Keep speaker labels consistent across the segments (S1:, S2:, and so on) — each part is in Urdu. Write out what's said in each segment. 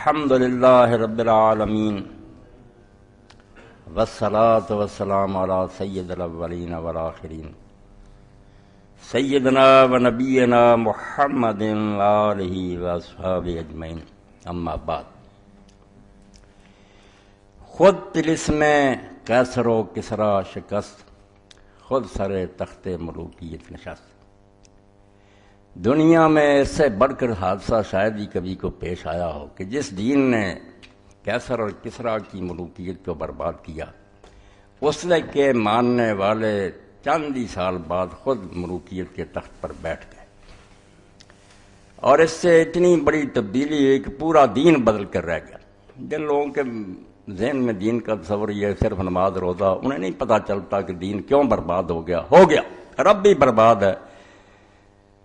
S1: الحمد للہ رب العالمین والصلاة والسلام علی سید الاولین والآخرین سیدنا و نبینا محمد وآلہ واصحابہ اجمعین، اما بعد۔ خود طلسم قیصر و کسریٰ شکست، خود سر تخت ملوکیت نشست۔ دنیا میں اس سے بڑھ کر حادثہ شاید ہی کبھی کو پیش آیا ہو کہ جس دین نے قیصر اور کسریٰ کی ملوکیت کو برباد کیا، اس کے ماننے والے چند ہی سال بعد خود ملوکیت کے تخت پر بیٹھ گئے، اور اس سے اتنی بڑی تبدیلی ہوئی کہ پورا دین بدل کر رہ گیا۔ جن لوگوں کے ذہن میں دین کا تصور یہ صرف نماز روزہ، انہیں نہیں پتہ چلتا کہ دین کیوں برباد ہو گیا، رب بھی برباد ہے۔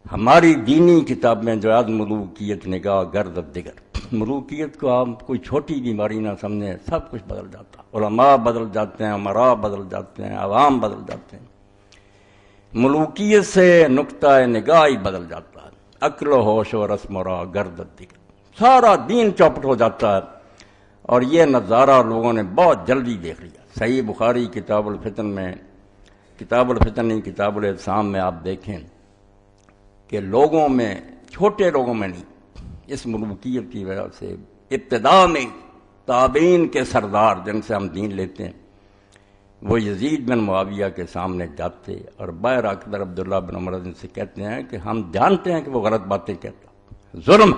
S1: ہماری دینی کتابیں جو آج ملوکیت نگاہ گرد دیگر، ملوکیت کو آپ کوئی چھوٹی بیماری نہ سمجھیں، سب کچھ بدل جاتا، علماء بدل جاتے ہیں، امراء بدل جاتے ہیں، عوام بدل جاتے ہیں، ملوکیت سے نقطہ نگاہ ہی بدل جاتا ہے، عقل و ہوش و رسم و راہ گرد دیگر، سارا دین چوپٹ ہو جاتا ہے۔ اور یہ نظارہ لوگوں نے بہت جلدی دیکھ لیا۔ صحیح بخاری کتاب الفتن میں، کتاب الفتن نہیں کتاب الاعتصام میں آپ دیکھیں کہ لوگوں میں، چھوٹے لوگوں میں نہیں، اس ملوکیت کی وجہ سے ابتدا میں تابعین کے سردار جن سے ہم دین لیتے ہیں، وہ یزید بن معاویہ کے سامنے جاتے اور باہر آ کر عبداللہ بن عمر سے کہتے ہیں کہ ہم جانتے ہیں کہ وہ غلط باتیں کہتا، ظلم،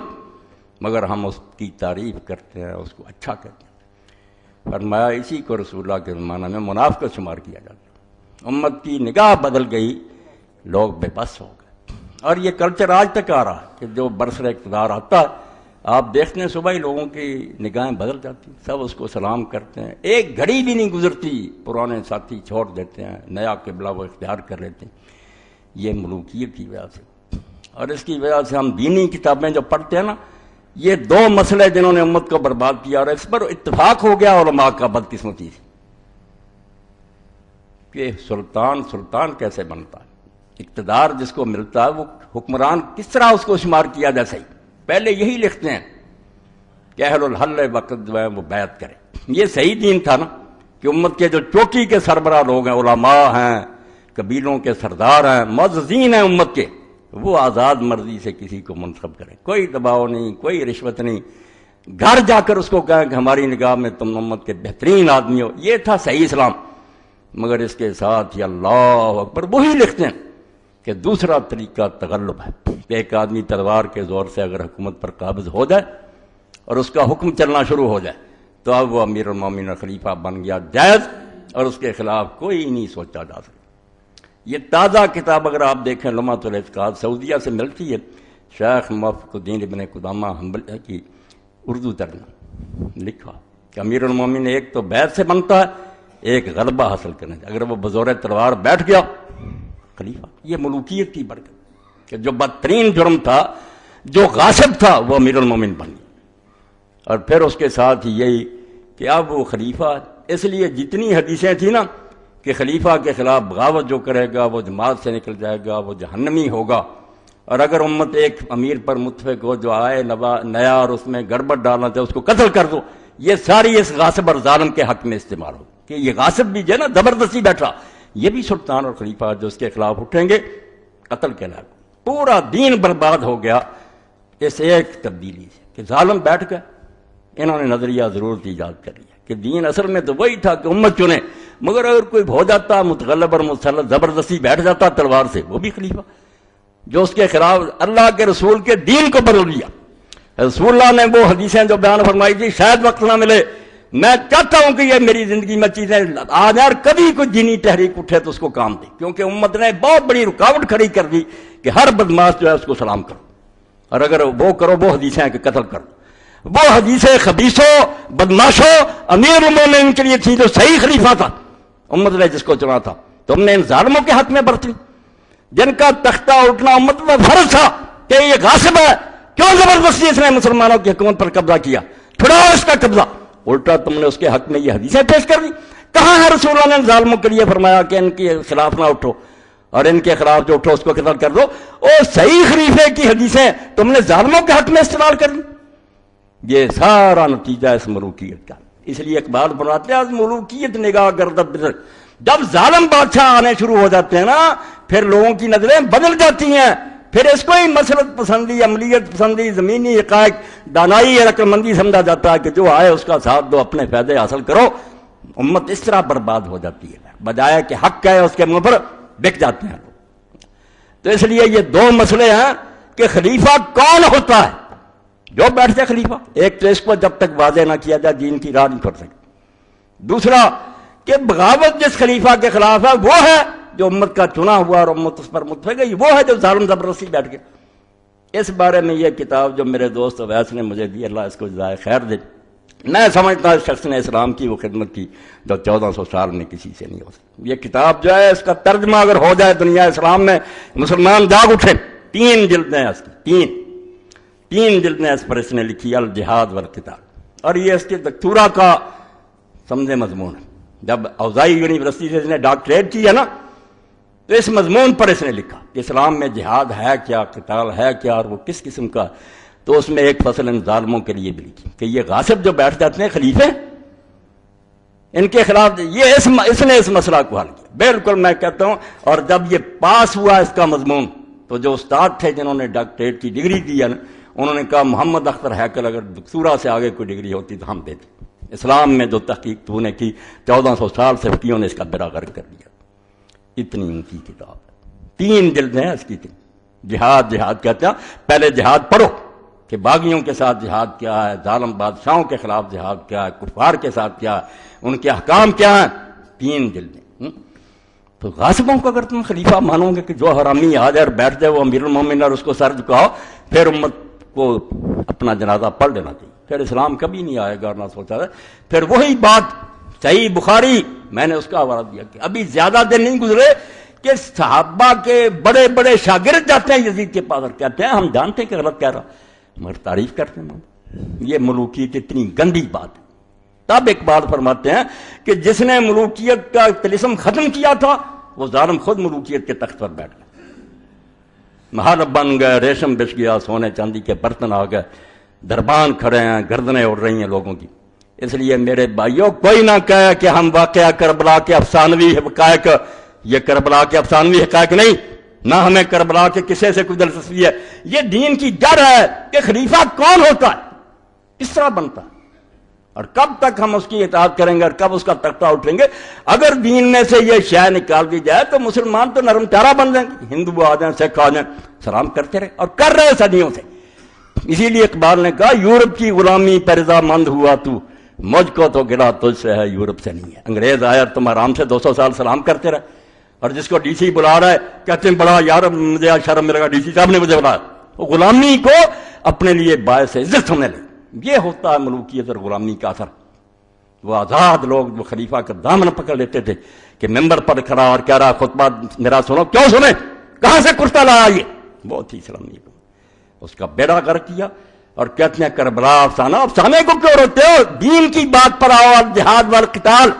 S1: مگر ہم اس کی تعریف کرتے ہیں، اس کو اچھا کہتے ہیں۔ فرمایا اسی کو رسول اللہ کے زمانہ میں منافقت شمار کیا جاتا۔ امت کی نگاہ بدل گئی، لوگ بے بس ہو گئے، اور یہ کلچر آج تک آ رہا ہے کہ جو برسر اقتدار آتا ہے، آپ دیکھتے ہیں صبح ہی لوگوں کی نگاہیں بدل جاتی ہیں، سب اس کو سلام کرتے ہیں، ایک گھڑی بھی نہیں گزرتی پرانے ساتھی چھوڑ دیتے ہیں، نیا قبلہ وہ اختیار کر لیتے ہیں۔ یہ ملوکیت کی وجہ سے، اور اس کی وجہ سے ہم دینی کتابیں جو پڑھتے ہیں نا، یہ دو مسئلے جنہوں نے امت کو برباد کیا، اور اس پر اتفاق ہو گیا علماء کا بدقسمتی سے کہ سلطان کیسے بنتا ہے، اقتدار جس کو ملتا ہے وہ حکمران کس طرح اس کو شمار کیا جیسے ہی پہلے یہی لکھتے ہیں کہ اہل الحل وقت جو ہے وہ بیعت کرے۔ یہ صحیح دین تھا نا کہ امت کے جو چوٹی کے سربراہ لوگ ہیں، علماء ہیں، قبیلوں کے سردار ہیں، معززین ہیں امت کے، وہ آزاد مرضی سے کسی کو منتخب کریں، کوئی دباؤ نہیں، کوئی رشوت نہیں، گھر جا کر اس کو کہیں کہ ہماری نگاہ میں تم امت کے بہترین آدمی ہو۔ یہ تھا صحیح اسلام، مگر اس کے ساتھ ہی اللہ اکبر وہی لکھتے ہیں کہ دوسرا طریقہ تغلب ہے، کہ ایک آدمی تلوار کے زور سے اگر حکومت پر قابض ہو جائے اور اس کا حکم چلنا شروع ہو جائے تو اب وہ امیر المومنین اور خلیفہ بن گیا جائز، اور اس کے خلاف کوئی نہیں سوچا جا سکتا۔ یہ تازہ کتاب اگر آپ دیکھیں لمعۃ الاعتقاد، سعودیہ سے ملتی ہے، شیخ موفق الدین ابن قدامہ حنبلی کی اردو ترجمہ لکھا کہ امیر المومنین ایک تو بیعت سے بنتا ہے، ایک غلبہ حاصل کرنے سے، اگر وہ بزور تلوار بیٹھ گیا خلیفہ۔ یہ ملوکیت کی برکت کہ جو بدترین جرم تھا، جو غاصب تھا، وہ امیر المومنین بن گیا۔ اور پھر اس کے ساتھ ہی یہی کہ اب وہ خلیفہ، اس لیے جتنی حدیثیں تھیں نا کہ خلیفہ کے خلاف بغاوت جو کرے گا وہ جماعت سے نکل جائے گا، وہ جہنمی ہوگا، اور اگر امت ایک امیر پر متفق ہو جو آئے نیا اور اس میں گڑبڑ ڈالنا چاہے اس کو قتل کر دو، یہ ساری اس غاصب اور ظالم کے حق میں استعمال ہو کہ یہ غاصب بھی جو ہے نا زبردستی بیٹھا، یہ بھی سلطان اور خلیفہ جو اس کے خلاف اٹھیں گے قتل کے لائق۔ پورا دین برباد ہو گیا اس ایک تبدیلی سے کہ ظالم بیٹھ گئے، انہوں نے نظریہ ضرورت ایجاد کر لیا کہ دین اصل میں تو وہی تھا کہ امت چنے، مگر اگر کوئی ہو جاتا متغلب اور مسلط زبردستی بیٹھ جاتا تلوار سے، وہ بھی خلیفہ جو اس کے خلاف اللہ کے رسول کے دین کو بدل دیا۔ رسول اللہ نے وہ حدیثیں جو بیان فرمائی تھی، شاید وقت نہ ملے، میں چاہتا ہوں کہ یہ میری زندگی میں چیزیں آ جائیں اور کبھی کوئی دینی تحریک اٹھے تو اس کو کام دے، کیونکہ امت نے بہت بڑی رکاوٹ کھڑی کر دی کہ ہر بدماش جو ہے اس کو سلام کرو، اور اگر وہ کرو وہ حدیثیں کہ قتل کرو۔ وہ حدیثیں خبیثوں، بدماشوں امیر المومنین کے لیے تھی جو صحیح خلیفہ تھا، امت نے جس کو چنا تھا، تم نے ان ظالموں کے حق میں برت لی جن کا تختہ اٹھنا امت میں فرض تھا کہ یہ غاصب ہے، کیوں زبردستی اس نے مسلمانوں کی حکومت پر قبضہ کیا، چھڑاؤ اس کا قبضہ، الٹا تم نے اس کے حق میں یہ حدیثیں پیش کر دی۔ کہاں ہے رسول اللہ نے ظالموں کے لیے فرمایا کہ ان کے خلاف نہ اٹھو، اور ان کے خلاف جو اٹھو اس کو قتل کر دو؟ اور صحیح خلیفے کی حدیثیں تم نے ظالموں کے حق میں استعمال کر دی۔ یہ سارا نتیجہ اس ملوکیت کا. اس لیے اقبال بناتے ہیں ملوکیت نگاہ گردب جب ظالم بادشاہ آنے شروع ہو جاتے ہیں نا پھر لوگوں کی نظریں بدل جاتی ہیں. پھر اس کو ہی مسلط پسندی، عملیت پسندی، زمینی حقائق، دانائی، عقل مندی سمجھا جاتا ہے کہ جو آئے اس کا ساتھ دو، اپنے فائدے حاصل کرو. امت اس طرح برباد ہو جاتی ہے بجائے کہ حق ہے اس کے منہ پر بک جاتے ہیں. تو اس لیے یہ دو مسئلے ہیں کہ خلیفہ کون ہوتا ہے. جو بیٹھ جائے خلیفہ، ایک تو اس کو جب تک واضح نہ کیا جائے دین کی راہ نہیں کر سکتے. دوسرا کہ بغاوت جس خلیفہ کے خلاف ہے وہ ہے جو امت کا چنا ہوا اور امت اس پر متفق ہے، وہ ہے جو ظالم زبردستی بیٹھ گیا. اس بارے میں یہ کتاب جو میرے دوست اویس نے مجھے دی، اللہ اس کو جزائے خیر دے، میں سمجھتا ہوں اس شخص نے اسلام کی وہ خدمت کی جو 1400 سال میں کسی سے نہیں ہو سکتی. یہ کتاب جو ہے اس کا ترجمہ اگر ہو جائے دنیا اسلام میں، مسلمان جاگ اٹھے. 3 جلدیں اس کی، تین جلدیں اس پر اس نے لکھی، الجہاد والقتال. اور یہ اس کے دکتورا کا سمجھے مضمون ہے. جب اوزائی یونیورسٹی سے اس نے ڈاکٹریٹ کی ہے نا تو اس مضمون پر اس نے لکھا کہ اسلام میں جہاد ہے کیا، قتال ہے کیا، اور وہ کس قسم کا. تو اس میں ایک فصل ان ظالموں کے لیے بھی لکھی کہ یہ غاصب جو بیٹھ جاتے ہیں خلیفے، ان کے خلاف یہ اس نے اس مسئلہ کو حل کیا. بالکل میں کہتا ہوں. اور جب یہ پاس ہوا اس کا مضمون تو جو استاد تھے جنہوں نے ڈاکٹریٹ کی ڈگری دی ہے نا، انہوں نے کہا محمد اختر ہیکل اگر دکتورا سے آگے کوئی ڈگری ہوتی تو ہم دیتے. اسلام میں جو تحقیق تو نے کی 1400 سال سے فقیوں نے اس کا بیڑا غرق کر دیا. اتنی اونچی کتاب ہے، 3 جلدیں ہیں اس کی. جہاد کہتے ہیں پہلے جہاد پڑھو کہ باغیوں کے ساتھ جہاد کیا ہے، ظالم بادشاہوں کے خلاف جہاد کیا ہے، کفار کے ساتھ کیا ہے، ان کے احکام کیا ہیں. 3 جلدیں. تو غاصبوں کو اگر تم خلیفہ مانو گے کہ جو حرامی آ جائے اور بیٹھ جائے وہ امیر المومنین اور اس کو سر جھکاؤ، پھر امت کو اپنا جنازہ پڑھ لینا چاہیے. پھر اسلام کبھی نہیں آئے گا. اور نہ سوچا ہے پھر وہی بات صحیح بخاری میں نے اس کا حوالہ دیا کہ ابھی زیادہ دن نہیں گزرے کہ صحابہ کے بڑے بڑے شاگرد جاتے ہیں یزید کے پاس اور کہتے ہیں ہم جانتے ہیں کہ غلط کہہ رہا، مگر تعریف کرتے ہیں. یہ ملوکیت اتنی گندی بات ہے. تب اقبال فرماتے ہیں کہ جس نے ملوکیت کا طلسم ختم کیا تھا وہ ظالم خود ملوکیت کے تخت پر بیٹھ گئے. محل بن گئے، ریشم بچ گیا، سونے چاندی کے برتن آ گئے، دربان کھڑے ہیں، گردنیں اڑ رہی ہیں لوگوں کی. اس لیے میرے بھائیوں کوئی نہ کہے کہ ہم واقعہ کربلا کے افسانوی حقائق، یہ کربلا کے افسانوی حقائق نہیں، نہ ہمیں کربلا کے قصے سے کوئی دلچسپی ہے. یہ دین کی جڑ ہے کہ خلیفہ کون ہوتا ہے، کس طرح بنتا ہے، اور کب تک ہم اس کی اطاعت کریں گے اور کب اس کا تختہ اٹھیں گے. اگر دین میں سے یہ شے نکال دی جائے تو مسلمان تو نرم چارہ بن جائیں گے. ہندو آ جائیں، سکھ آ جائیں، سلام کرتے رہے اور کر رہے صدیوں سے. اسی لیے اقبال نے کہا یورپ کی غلامی پر رضامند ہوا تو، مجھ کو تو گلا تجھ سے ہے یورپ سے نہیں ہے. انگریز آیا اور تم آرام سے 200 سال سلام کرتے رہے، اور جس کو ڈی سی بلا رہا ہے کہتے ہیں بڑا یار مجھے شرم ملے گا، ڈی سی صاحب نے مجھے بلایا. وہ غلامی کو اپنے لیے باعث عزت سمجھنے لگے. یہ ہوتا ہے ملوکیت اور غلامی کا اثر. وہ آزاد لوگ جو خلیفہ کا دامن پکڑ لیتے تھے کہ ممبر پر کھڑا اور کہہ رہا خطبہ میرا سنو، کیوں سنے، کہاں سے کرتا لایا، یہ بہت ہی اسلامی اس کا بیڑا غرق کیا. اور کہتے ہیں کربلا افسانہ، افسانے کو کیوں روتے ہو، دین کی بات پر آؤ. جہاد والقتال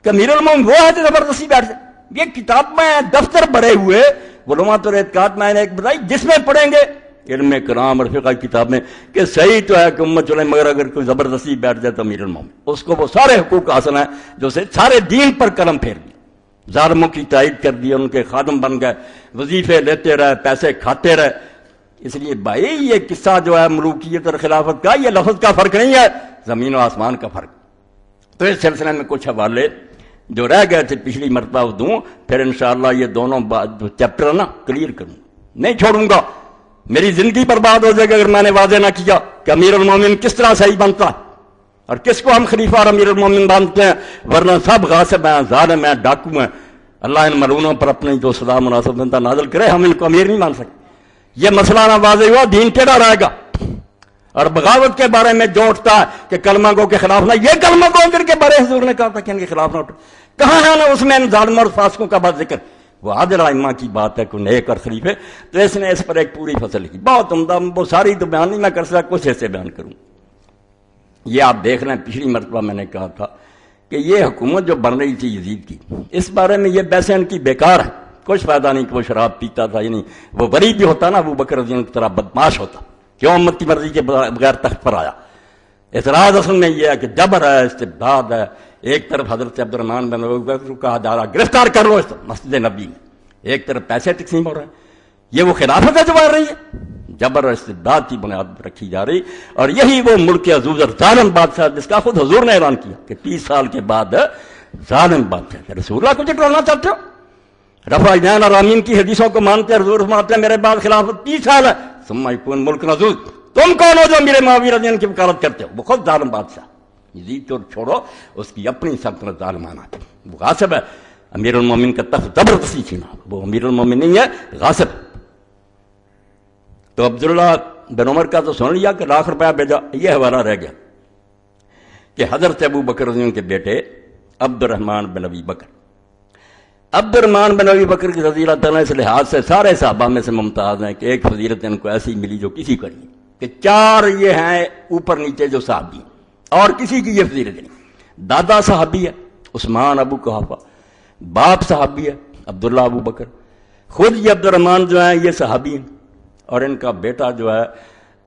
S1: کہ امیر المومنین وہ ہے جو زبردستی بیٹھ جائے. یہ کتاب میں دفتر بڑے ہوئے علماء اور اعتقاد میں نے ایک بتائی جس میں پڑھیں گے علم کلام اور فقہ کتاب میں کہ صحیح تو ہے کہ امت چلے، مگر اگر کوئی زبردستی بیٹھ جائے تو امیر المومنین اس کو وہ سارے حقوق حاصل ہیں جو سے سارے دین پر قلم پھیر دی، ظالموں کی تائید کر دی، ان کے خادم بن گئے، وظیفے لیتے رہے، پیسے کھاتے رہے. اس لیے بھائی یہ قصہ جو ہے ملوکیت اور خلافت کا، یہ لفظ کا فرق نہیں ہے، زمین و آسمان کا فرق. تو اس سلسلے میں کچھ حوالے جو رہ گئے تھے پچھلی مرتبہ دوں، پھر انشاءاللہ یہ دونوں چیپٹر ہے نا کلیئر کروں، نہیں چھوڑوں گا. میری زندگی برباد ہو جائے گی اگر میں نے واضح نہ کیا کہ امیر المومنین کس طرح صحیح بنتا ہے اور کس کو ہم خلیفہ اور امیر المومنین مانتے ہیں. ورنہ سب غاصب ہیں، ظالم ہیں، ڈاکو ہیں. اللہ ان ملعونوں پر اپنی جو سزا مناسب بنتا نازل کرے، ہم ان کو امیر نہیں مان سکتے. یہ مسئلہ نہ واضح ہوا دین ٹیڑھا رہے گا. اور بغاوت کے بارے میں جو اٹھتا ہے کہ کلمہ گو کے خلاف نہ، یہ کلمہ گو کر کے بڑے حضور نے کہا تھا کہ ان کے خلاف نہ اٹھو. کہاں ہے نا اس میں ان ظالموں اور فاسقوں کا بات ذکر. وہ عادل ائمہ کی بات ہے، کوئی نیک اور خلیفے. تو اس نے اس پر ایک پوری فصل کی، بہت عمدہ. وہ ساری تو بیان نہیں میں کر سکتا، کچھ ایسے بیان کروں. یہ آپ دیکھ رہے ہیں پچھلی مرتبہ میں نے کہا تھا کہ یہ حکومت جو بن رہی تھی یزید کی، اس بارے میں یہ بحثیں ان کی بیکار ہے. کچھ فائدہ نہیں کہ وہ شراب پیتا تھا، یعنی وہ غریب بھی ہوتا نا، ابو بکر رضی اللہ عنہ کی طرح بدماش ہوتا. کیوں امت کی مرضی کے بغیر تخت پر آیا؟ اعتراض اصل میں یہ ہے کہ جبر ہے، استبداد ہے. ایک طرف حضرت عبد الرحمن بن ابی بکر کو کہا جا رہا گرفتار کر لو اس مسجد نبی میں، ایک طرف پیسے تقسیم ہو رہے ہیں. یہ وہ خلافت ہے جو مار رہی ہے، جبر اور استبداد کی بنیاد رکھی جا رہی. اور یہی وہ ملک عزوز اور ظالم بادشاہ جس کا خود حضور نے اعلان کیا کہ 30 سال کے بعد ظالم بادشاہ. رسول اللہ کو جٹلانا چاہتے ہو؟ رفع جین اور آمین کی حدیثوں کو مانتے، حضور فرماتے ہیں میرے بعد خلافت 30 سال ہے. ثم یکون ملک عزوز. تم کون ہو جو میرے معاویہ رضی اللہ عنہ کی وکالت کرتے ہو؟ وہ خود ظالم بادشاہ. یزید کو چھوڑو، اس کی اپنی سلطنت ظالمانہ ہے، وہ غاصب ہے. امیر المومنین کا تخت زبردستی چھینا، وہ امیر المومنین نہیں ہے، غاصب. تو عبداللہ بن عمر کا تو سن لیا کہ لاکھ روپیہ بھیجا. یہ حوالہ رہ گیا کہ حضرت ابو بکر رضی اللہ عنہ کے بیٹے عبد الرحمن بن ابی بکر، عبد الرحمن بن ابی بکر کی رضی اللہ تعالیٰ اس لحاظ سے سارے صحابہ میں سے ممتاز ہیں کہ ایک فضیلت ان کو ایسی ملی جو کسی کو نہیں، کہ 4 یہ ہیں اوپر نیچے جو صحابی ہیں، اور کسی کی یہ فضیلت نہیں. دادا صحابی ہے عثمان ابو قحافہ، باپ صحابی ہے عبداللہ ابو بکر، خود یہ عبد الرحمن جو ہیں یہ صحابی ہیں، اور ان کا بیٹا جو ہے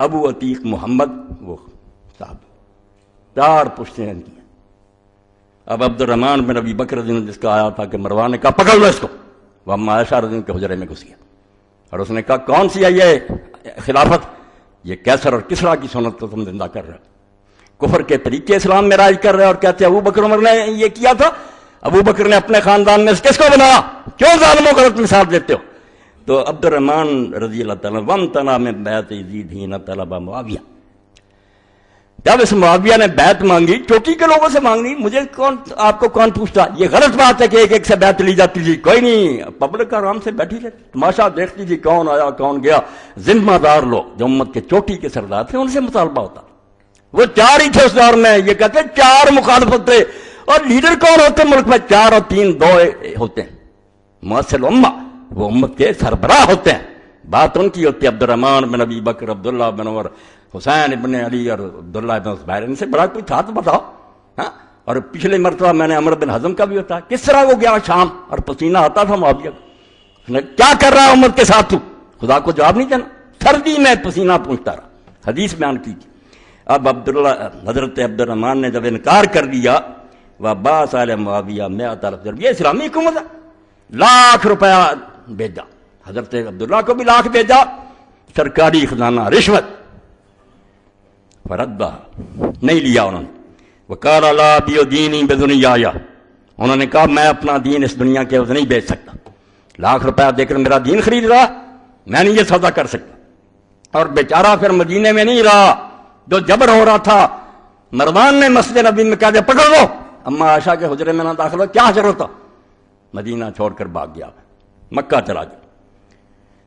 S1: ابو عتیق محمد وہ صحابی. 4 پشتیں ان کی ہیں. اب عبد الرحمن بن ابی بکر رضی اللہ عنہ جس کا آیا تھا کہ مروان نے کہا پکڑ لو اس کو، وہ اما عائشہ رضی اللہ عنہ کے حجرے میں گھس گیا اور اس نے کہا کون سی ہے یہ خلافت؟ یہ کیسر اور کسریٰ کی سنت کو تم زندہ کر رہے ہو، کفر کے طریقے اسلام میں رائج کر رہے ہو، اور کہتے ہیں ابو بکر عمر نے یہ کیا تھا. ابو بکر نے اپنے خاندان میں کس کو بنایا؟ کیوں ظالموں کو غلط مثال دیتے ہو؟ تو عبد الرحمن رضی اللہ تعالیٰ وامتنع من بیعت یزید حین طلب معاویہ. جب اس معاویہ نے بیعت مانگی، چوٹی کے لوگوں سے مانگنی، مجھے آپ کو کون پوچھتا؟ یہ غلط بات ہے کہ ایک ایک سے بیعت لی جاتی تھی. کوئی نہیں، پبلک آرام سے بیٹھی رہتی، تماشا دیکھتی تھی کون آیا کون گیا. ذمہ دار لوگ جو امت کے چوٹی کے سردار تھے ان سے مطالبہ ہوتا. وہ 4 ہی تھے اس دور میں. یہ کہتے 4 مخالفت تھے. اور لیڈر کون ہوتے ملک میں؟ 4 اور 3 2 ہوتے ہیں. مؤثر امہ، وہ امت کے سربراہ ہوتے ہیں. بات ان کی ہوتی ہے. عبد الرحمن بن ابی بکر، عبداللہ بن عمر، حسین ابن علی اور عبداللہ بن زبیر، ان سے بڑا کوئی تھا تو بتاؤ. ہاں، اور پچھلے مرتبہ میں نے عمر بن حزم کا بھی ہوتا. کس طرح وہ گیا شام اور پسینہ آتا تھا معاویہ کو. اس نے کیا کر رہا ہے امت کے ساتھ تو؟ خدا کو جواب نہیں دینا. سردی میں پسینہ پوچھتا رہا. حدیث بیان کی. اب حضرت عبد الرحمن نے جب انکار کر دیا، وعباس علیہ معاویہ میں طرف جب یہ اسلامی حکومت ہے، لاکھ روپیہ بھیجا. حضرت عبداللہ کو بھی لاکھ بھیجا، سرکاری خزانہ رشوت. فردہ نہیں لیا انہوں نے. وقال لا بیع دینی بدنیائی، انہوں نے کہا میں اپنا دین اس دنیا کے عوض نہیں بیچ سکتا. لاکھ روپیہ دے کر میرا دین خرید رہا، میں نہیں یہ سودا کر سکتا. اور بیچارہ پھر مدینے میں نہیں رہا، جو جبر ہو رہا تھا. مروان نے مسجد نبی میں کہا پکڑ لو، اما عائشہ کے حجرے میں نہ داخل ہو. کیا ضرورت تھا؟ مدینہ چھوڑ کر بھاگ گیا، مکہ چلا گیا.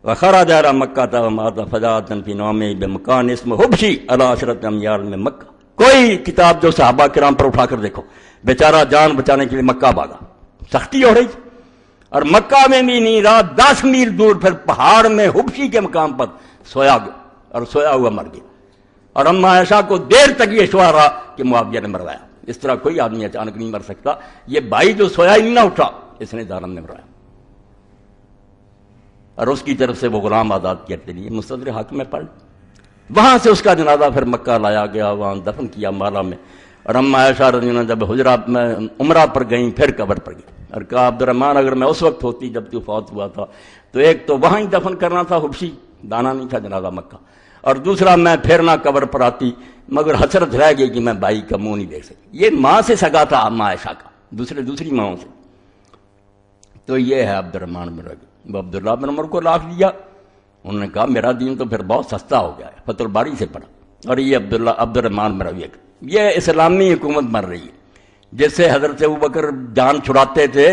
S1: وخرج الى مکہ ومات فجاءت فی نومہ بمکان اسم حبشی علی 10 امیال میں مکہ. کوئی کتاب جو صحابہ کرام پر اٹھا کر دیکھو، بیچارہ جان بچانے کے لیے مکہ بھاگا. سختی ہو رہی تھی، اور مکہ میں بھی نہیں رہا. 10 میل دور پھر پہاڑ میں حبشی کے مقام پر سویا گیا، اور سویا ہوا مر گیا. اور اما عائشہ کو دیر تک یہ شعور رہا کہ معاویہ نے مروایا. اس طرح کوئی آدمی اچانک نہیں مر سکتا. یہ بھائی جو سویا ہی نہیں نہ اٹھا، اس نے ظالم نے مروایا. اور اس کی طرف سے وہ غلام آزاد کرتے لیے مستدرک حاکم میں پڑھ. وہاں سے اس کا جنازہ پھر مکہ لایا گیا، وہاں دفن کیا مالا میں. اور اما عائشہ رضی اللہ عنہ جب حجرات میں عمرہ پر گئیں، پھر قبر پر گئی اور کہا عبد الرحمن اگر میں اس وقت ہوتی جب تو فوت ہوا تھا تو ایک تو وہاں ہی دفن کرنا تھا حبشی، دانا نہیں تھا جنازہ مکہ، اور دوسرا میں پھر نہ قبر پر آتی، مگر حسرت رہ گئی کہ میں بھائی کا منہ نہیں دیکھ سکتی. یہ ماں سے سگا تھا اما عائشہ کا، دوسری ماؤں سے. تو یہ ہے عبد الرحمن بن ربیع. وہ عبداللہ بن عمر کو لاکھ دیا. انہوں نے کہا میرا دین تو پھر بہت سستا ہو گیا ہے، فتح الباری سے پڑھا. اور یہ عبد الرحمن بن ربیع، یہ اسلامی حکومت بن رہی ہے. جس سے حضرت ابوبکر جان چھڑاتے تھے،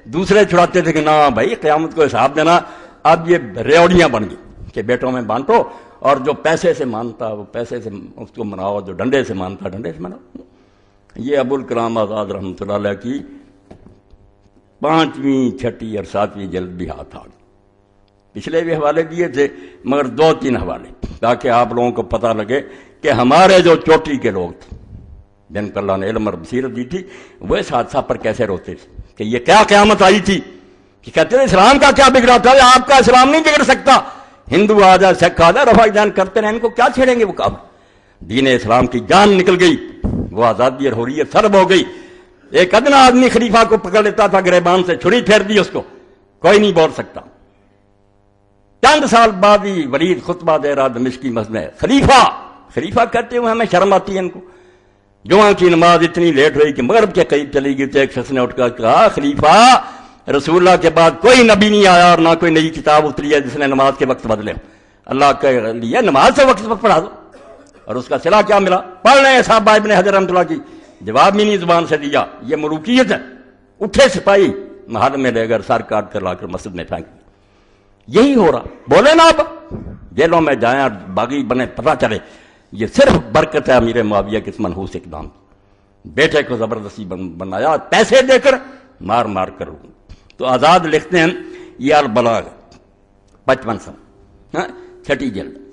S1: دوسرے چھڑاتے تھے کہ نہ بھائی قیامت کو حساب دینا. اب یہ ریوڑیاں بن گئی کہ بیٹوں میں بانٹو، اور جو پیسے سے مانتا وہ پیسے سے اس کو مناؤ، جو ڈنڈے سے مانتا ڈنڈے سے مناؤ. یہ ابوالکلام آزاد رحمۃ اللہ علیہ کی 5ویں 6ٹھی اور 7ویں جلد بھی ہاتھ آ گئی. پچھلے بھی حوالے دیے تھے، مگر 2-3 حوالے تاکہ آپ لوگوں کو پتہ لگے کہ ہمارے جو چوٹی کے لوگ تھے جن کو اللہ نے علم اور بصیرت دی تھی، وہ اس حادثہ پر کیسے روتے تھے کہ یہ کیا قیامت آئی تھی. کہ کہتے تھے اسلام کا کیا بگڑا تھا؟ آپ کا اسلام نہیں بگڑ سکتا. ہندو آ جائے، سکھ آ جائے، رفع دین کرتے رہے، ان کو کیا چھیڑیں گے وہ کام. دین اسلام کی جان نکل گئی، وہ آزادی اور حریت سلب ہو گئی۔ ایک ادنا آدمی خلیفہ کو پکڑ لیتا تھا، گریبان سے چھری پھیر دی اس کو، کوئی نہیں بول سکتا۔ چند سال بعد ہی ولید خطبہ دے رہا دمشقی مسجد میں، خلیفہ کہتے ہوئے ہمیں شرم آتی ہے ان کو۔ جمعہ کی نماز اتنی لیٹ ہوئی کہ مغرب کے قریب چلی گئی تو ایک شخص نے اٹھ کر کہا، خلیفہ رسول اللہ کے بعد کوئی نبی نہیں آیا اور نہ کوئی نئی کتاب اتری ہے جس نے نماز کے وقت بدلے ہو، اللہ کے لیے نماز سے وقت پڑھا دو۔ اور اس کا صلہ کیا ملا؟ پڑھ رہے ہیں صحابہ ابن حجر رحمۃ اللہ کی، جواب بھی نہیں زبان سے دیا۔ یہ ملوکیت ہے۔ اٹھے سپاہی محل میں لے کر سر کاٹ کر لا کر مسجد میں پھینک دیا۔ یہی ہو رہا، بولے نا اب جیلوں میں جائیں اور باغی بنے، پتہ چلے یہ صرف برکت ہے امیر معاویہ کے اس منحوس اقدام کی۔ بیٹے کو زبردستی بنایا، پیسے دے کر مار مار کر۔ تو آزاد لکھتے ہیں یہ البلاغ 55 صفحہ، چھٹی جلد۔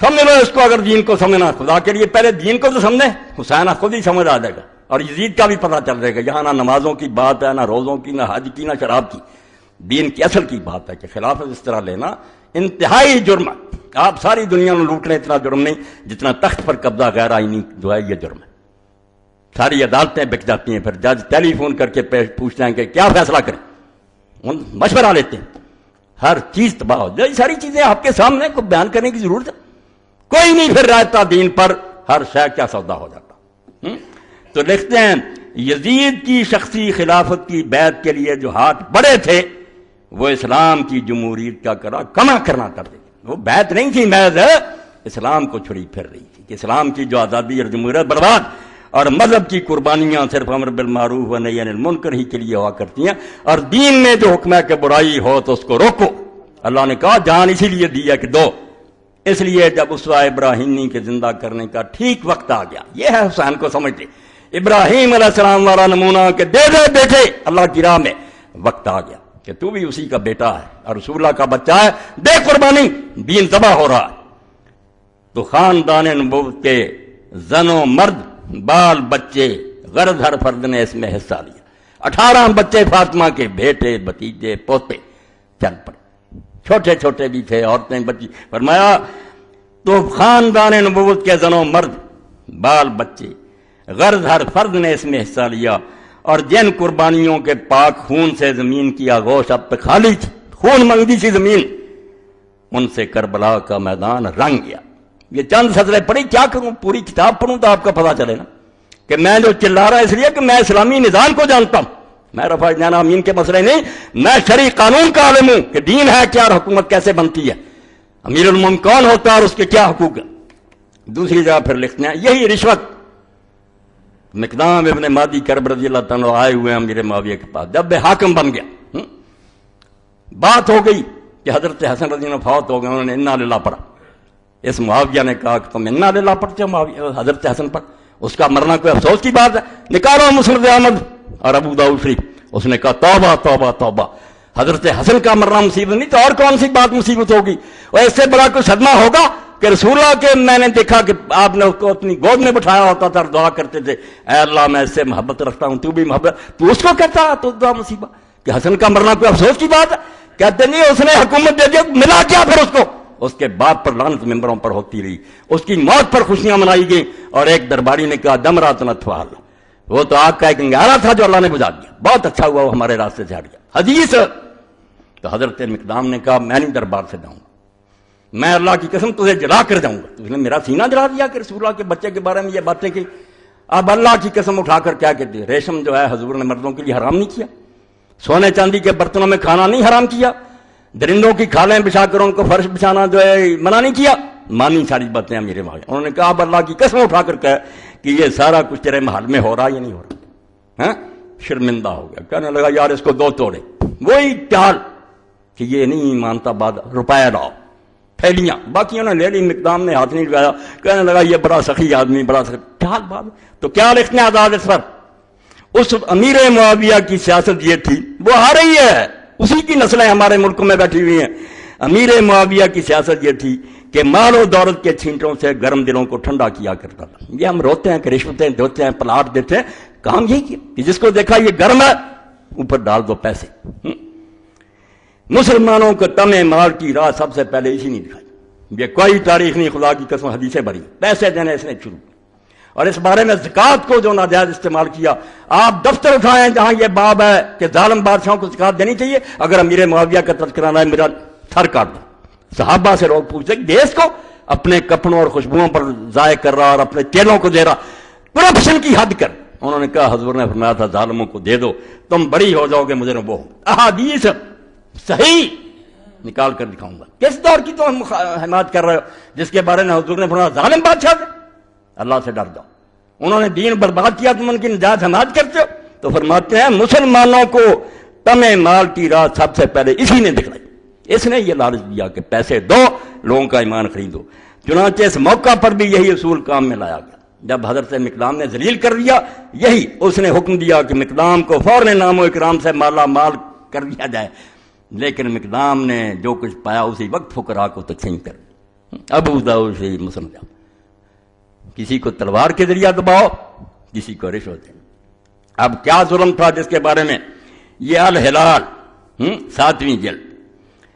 S1: سمجھ لو اس کو، اگر دین کو سمجھنا خدا کے لیے پہلے دین کو تو سمجھے، حسین خود ہی سمجھ آ جائے گا اور یزید کا بھی پتہ چل جائے گا۔ یہاں نہ نمازوں کی بات ہے، نہ روزوں کی، نہ حج کی، نہ شراب کی، دین کی اصل کی بات ہے کہ خلافت اس طرح لینا انتہائی جرم ہے۔ آپ ساری دنیا میں لوٹ لیں، اتنا جرم نہیں جتنا تخت پر قبضہ غیر آئینی جو ہے یہ جرم ہے۔ ساری عدالتیں بک جاتی ہیں، پھر جج ٹیلی فون کر کے پوچھتے ہیں کہ کیا فیصلہ کریں، مشورہ لیتے ہیں، ہر چیز تباہ ہو جائے۔ ساری چیزیں آپ کے سامنے کو بیان کرنے کی ضرورت ہے، کوئی نہیں پھر رہتا دین پر، ہر شے کیا سودا ہو جاتا۔ تو لکھتے ہیں یزید کی شخصی خلافت کی بیعت کے لیے جو ہاتھ بڑے تھے وہ اسلام کی جمہوریت کا کما کرنا کرتے تھے۔ وہ بیعت نہیں تھی، محض اسلام کو چھری پھر رہی تھی کہ اسلام کی جو آزادی اور جمہوریت برباد، اور مذہب کی قربانیاں صرف امر بالمعروف و نہی عن المنکر ہی کے لیے ہوا کرتی ہیں، اور دین میں جو حکم ہے کہ برائی ہو تو اس کو روکو۔ اللہ نے کہا جان اسی لیے دی ہے کہ دو، اس لیے جب اسوہ ابراہیمی کے زندہ کرنے کا ٹھیک وقت آ گیا، یہ ہے حسین کو سمجھتے، ابراہیم علیہ السلام والا نمونہ کہ دے دے بیٹے اللہ کی راہ میں، وقت آ گیا کہ تو بھی اسی کا بیٹا ہے اور رسول اللہ کا بچہ ہے، دے قربانی، دین ذبح ہو رہا ہے۔ تو خاندان نبوت کے زن و مرد، بال بچے، غرض ہر فرد نے اس میں حصہ لیا۔ 18 بچے فاطمہ کے، بیٹے بھتیجے پوتے چل پڑے، چھوٹے چھوٹے بھی تھے، عورتیں بچی۔ فرمایا تو خاندان نبوت کے زن و مرد، بال بچے، غرض ہر فرد نے اس میں حصہ لیا، اور جن قربانیوں کے پاک خون سے زمین کی آغوش اب تک خالی تھی، خون منگتی تھی زمین، ان سے کربلا کا میدان رنگ گیا۔ یہ چند سطریں پڑھی، کیا کروں، پوری کتاب پڑھوں تو آپ کا پتہ چلے نا کہ میں جو چلا رہا اس لیے کہ میں اسلامی نظام کو جانتا ہوں، میں رفع جان امین کے مسئلے نہیں، میں شرعی قانون کا عالم ہوں کہ دین ہے کیا اور حکومت کیسے بنتی ہے، امیر المومنین کون ہوتا ہے اور اس کے کیا حقوق ہیں۔ دوسری جگہ پھر لکھتے ہیں یہی رشوت، مقدام ابن مادی کرب رضی اللہ تعالیٰ آئے ہوئے ہیں امیر معاویہ کے پاس، جب بے حاکم بن گیا، بات ہو گئی کہ حضرت حسن رضی اللہ فوت ہو گئے، انہوں نے انا للہ پڑھا۔ اس معاویہ نے کہا کہ تم انا للہ پڑھتے ہو معاویہ حضرت حسن پر، اس کا مرنا کوئی افسوس کی بات ہے، نکالو مسند احمد اور ابو داؤد شریف۔ اس نے کہا توبہ توبہ توبہ، حضرت حسن کا مرنا مصیبت نہیں تو اور کون سی بات مصیبت ہوگی، اور اس سے بڑا کوئی صدمہ ہوگا کہ رسول اللہ کے میں نے دیکھا کہ آپ نے اس کو اپنی گود میں بٹھایا ہوتا تھا اور دعا کرتے تھے، اے اللہ میں اس سے محبت رکھتا ہوں، تو بھی محبت، تو اس کو کہتا تو دعا مصیبت کہ حسن کا مرنا کوئی افسوس کی بات ہے؟ کہتے نہیں، اس نے حکومت دے دی، ملا کیا پھر اس کو؟ اس کے باپ پر لعنت ممبروں پر ہوتی رہی، اس کی موت پر خوشیاں منائی گئیں، اور ایک درباری نے کہا دمرات نتفال، وہ تو آگ کا ایک انگارہ تھا جو اللہ نے بجھا دیا، بہت اچھا ہوا وہ ہمارے راستے سے ہٹ گیا۔ حدیث تو حضرت مقدام نے کہا میں نہیں دربار سے جاؤں گا، میں اللہ کی قسم تجھے جلا کر جاؤں گا۔ اس نے میرا سینہ جلا دیا کہ رسول اللہ کے بچے کے بارے میں یہ باتیں کی۔ اب اللہ کی قسم اٹھا کر کیا کہتے ہیں، ریشم جو ہے حضور نے مردوں کے لیے حرام نہیں کیا، سونے چاندی کے برتنوں میں کھانا نہیں حرام کیا، درندوں کی کھالیں بچھا کر ان کو فرش بچھانا جو ہے منع نہیں کیا، مانی ساری باتیں میرے بھائی۔ انہوں نے کہا اب اللہ کی قسم اٹھا کر کہا کہ یہ سارا کچھ تیرے محل میں ہو رہا یا نہیں ہو رہا۔ شرمندہ ہو گیا، کہنے لگا یار اس کو دو توڑے، وہی چال کہ یہ نہیں مانتا، بعد روپیہ لاؤ، پھیلیاں، باقیوں نے لے لی، مقدام نے ہاتھ نہیں لگایا، کہنے لگا یہ بڑا سخی آدمی، بڑا سخی چال بات۔ تو کیا لکھنے آزاد اس پر؟ اس امیر معاویہ کی سیاست یہ تھی، وہ آ رہی ہے، اسی کی نسلیں ہمارے ملک میں بیٹھی ہوئی ہیں۔ امیر معاویہ کی سیاست یہ تھی کہ مال و دولت کے چھینٹوں سے گرم دلوں کو ٹھنڈا کیا کرتا تھا۔ یہ ہم روتے ہیں کہ رشوتیں دیتے ہیں، پلاٹ دیتے ہیں، کام یہی کیا کہ جس کو دیکھا یہ گرم ہے اوپر ڈال دو پیسے۔ مسلمانوں کو طمع مال کی راہ سب سے پہلے اسی نے دکھائی، یہ کوئی تاریخ نہیں، خدا کی قسم حدیثیں بھری، پیسے دینے اس نے شروع، اور اس بارے میں زکوٰۃ کو جو ناجائز استعمال کیا، آپ دفتر اٹھائیں جہاں یہ باب ہے کہ ظالم بادشاہوں کو زکوٰۃ دینی چاہیے، اگر امیر معاویہ کا تذکرہ نہ ہے میرا سر کاٹ دو۔ صحابہ سے لوگ پوچھتے کہ دیس کو اپنے کپڑوں اور خوشبوؤں پر ضائع کر رہا اور اپنے چیلوں کو دے رہا، کرپشن کی حد کر۔ انہوں نے کہا حضور نے فرمایا تھا ظالموں کو دے دو تم بری ہو جاؤ گے، مجرم وہ احادیث صحیح نکال کر دکھاؤں گا۔ کس دور کی تو حمایت کر رہے ہو جس کے بارے میں حضور نے فرمایا ظالم بادشاہ سے اللہ سے ڈر جاؤ، انہوں نے دین برباد کیا، تم ان کی نجات حمایت کرتے ہو۔ تو فرماتے ہیں مسلمانوں کو طمع مال کی راہ سب سے پہلے اسی نے دکھلائی، اس نے یہ لالچ دیا کہ پیسے دو لوگوں کا ایمان خریدو۔ چنانچہ اس موقع پر بھی یہی اصول کام میں لایا گیا۔ جب حضرت مقدام نے ذلیل کر دیا، یہی اس نے حکم دیا کہ مقدام کو فوراً نام و اکرام سے مالا مال کر دیا جائے، لیکن مقدام نے جو کچھ پایا اسی وقت فقراء کو تقسیم کر ابو داؤد سے مسلم جا، کسی کو تلوار کے ذریعہ دباؤ، کسی کو رشوت دیں۔ اب کیا ظلم تھا جس کے بارے میں یہ الہلال 7ویں جلد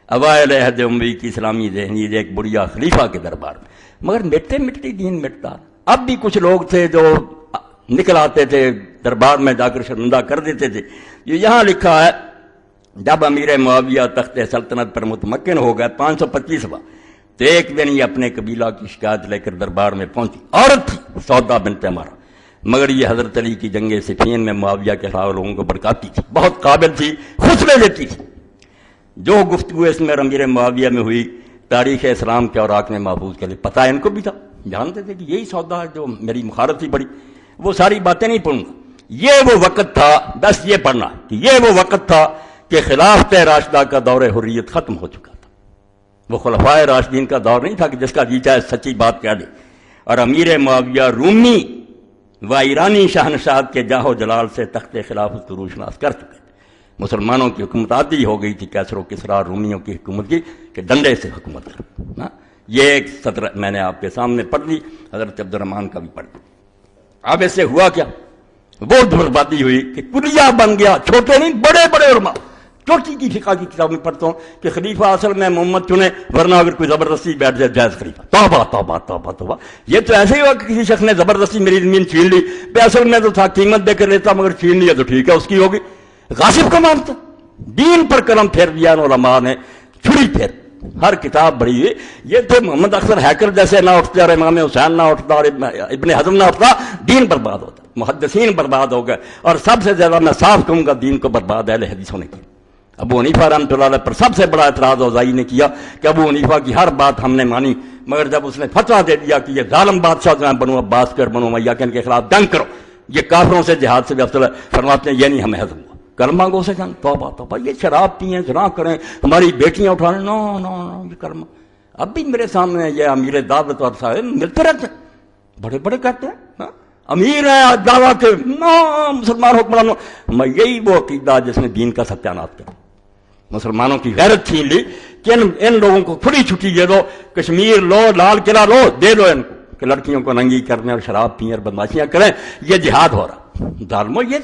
S1: اوائل عہد اموی کی اسلامی ذہنیت ایک بڑھیا خلیفہ کے دربار میں، مگر مٹتے مٹتی دین مٹتا۔ اب بھی کچھ لوگ تھے جو نکل آتے تھے دربار میں جا کر شرمندہ کر دیتے تھے۔ یہ یہاں لکھا ہے جب امیر معاویہ تخت سلطنت پر متمکن ہو گئے 525واں، تو ایک دن یہ اپنے قبیلہ کی شکایت لے کر دربار میں پہنچی، عورت تھی سودا بنت عمارہ، مگر یہ حضرت علی کی جنگ صفین میں معاویہ کے خلاف لوگوں کو بھڑکاتی تھی، بہت قابل تھی، خطبے دیتی تھی۔ جو گفتگو اس میں امیر معاویہ میں ہوئی تاریخ اسلام کے اوراق میں محفوظ کے لیے پتہ ہے ان کو بھی تھا، جانتے تھے کہ یہی سودا ہے جو میری مخالف تھی بڑی۔ وہ ساری باتیں نہیں پڑھوں گا، یہ وہ وقت تھا، بس یہ پڑھنا کہ یہ وہ وقت تھا کہ خلافت راشدہ کا دور حریت ختم ہو چکا تھا۔ وہ خلفائے راشدین کا دور نہیں تھا کہ جس کا جی چاہے سچی بات کہہ دے، اور امیر معاویہ رومی و ایرانی شہنشاہ کے جاہ و جلال سے تخت خلافت کو روشناس کر چکے تھے۔ مسلمانوں کی حکومت عادی ہو گئی تھی کیسر و کسریٰ رومیوں کی حکومت کی کہ ڈنڈے سے حکومت کر۔ یہ ایک سطر میں نے آپ کے سامنے پڑھ دی، حضرت عبد الرحمن کا بھی پڑھ دی۔ اب اس سے ہوا کیا؟ وہ بربادی ہوئی کہ کلیہ بن گیا، چھوٹے نہیں بڑے بڑے علماء، چھوٹی کی فقہ کی کتاب میں پڑھتا ہوں کہ خلیفہ اصل میں محمد چنے، ورنہ اگر کوئی زبردستی بیٹھ جائے جائز خلیفہ۔ توبہ توبہ توبہ توبہ، یہ تو ایسے ہی ہوا کہ کسی شخص نے زبردستی میری زمین چھین لی، بے اصل میں تو تھا قیمت دے کر لیتا، مگر چھین لیا تو ٹھیک ہے اس کی ہوگی، غاصب کا مانتا۔ دین پر قلم پھیر دیا علماء نے، چھری پھیر، ہر کتاب بڑی ہوئی۔ یہ تو محمد اکثر ہیکل جیسے نہ اٹھتے اور امام حسین نہ اٹھتا اور ابن حزم نہ اٹھتا، دین برباد ہوتا، محدثین برباد ہو گئے، اور سب سے زیادہ میں صاف کہوں گا دین کو برباد اہل حدیثوں نے کی۔ ابو حنیفہ رحمۃ اللہ علیہ پر سب سے بڑا اعتراض اوزاعی نے کیا کہ ابو حنیفہ کی ہر بات ہم نے مانی، مگر جب اس نے فتویٰ دے دیا کہ یہ ظالم بادشاہ جو ہیں بنو عباس کے اور بنو امیہ کے، ان کے خلاف جنگ کرو، یہ کافروں سے جہاد سے بھی افضل ہے، فرماتے ہیں یہ نہیں ہمیں ہضم ہوا، کلمہ گو سے جنگ، توبہ توبہ، یہ شراب پئیں زنا کریں، ہماری بیٹیاں اٹھا لیں، نو نو نو، یہ کلمہ۔ اب بھی میرے سامنے یہ امیر دعوت اور صاحب ملتے رہتے ہیں، بڑے بڑے کہتے ہیں امیر ہیں دعویٰ کے مسلمان حکمرانوں، میں یہی وہ عقیدہ جس نے دین کا ستیانات کیا، مسلمانوں کی غیرت چھین لی کہ ان لوگوں کو کھلی چھٹی دے دو، کشمیر لو، لال قلعہ لو، دے دو ان کو کہ لڑکیوں کو ننگی کرنے اور شراب پئیں اور بدماشیاں کریں، یہ جہاد ہو رہا۔ ظالمو یہ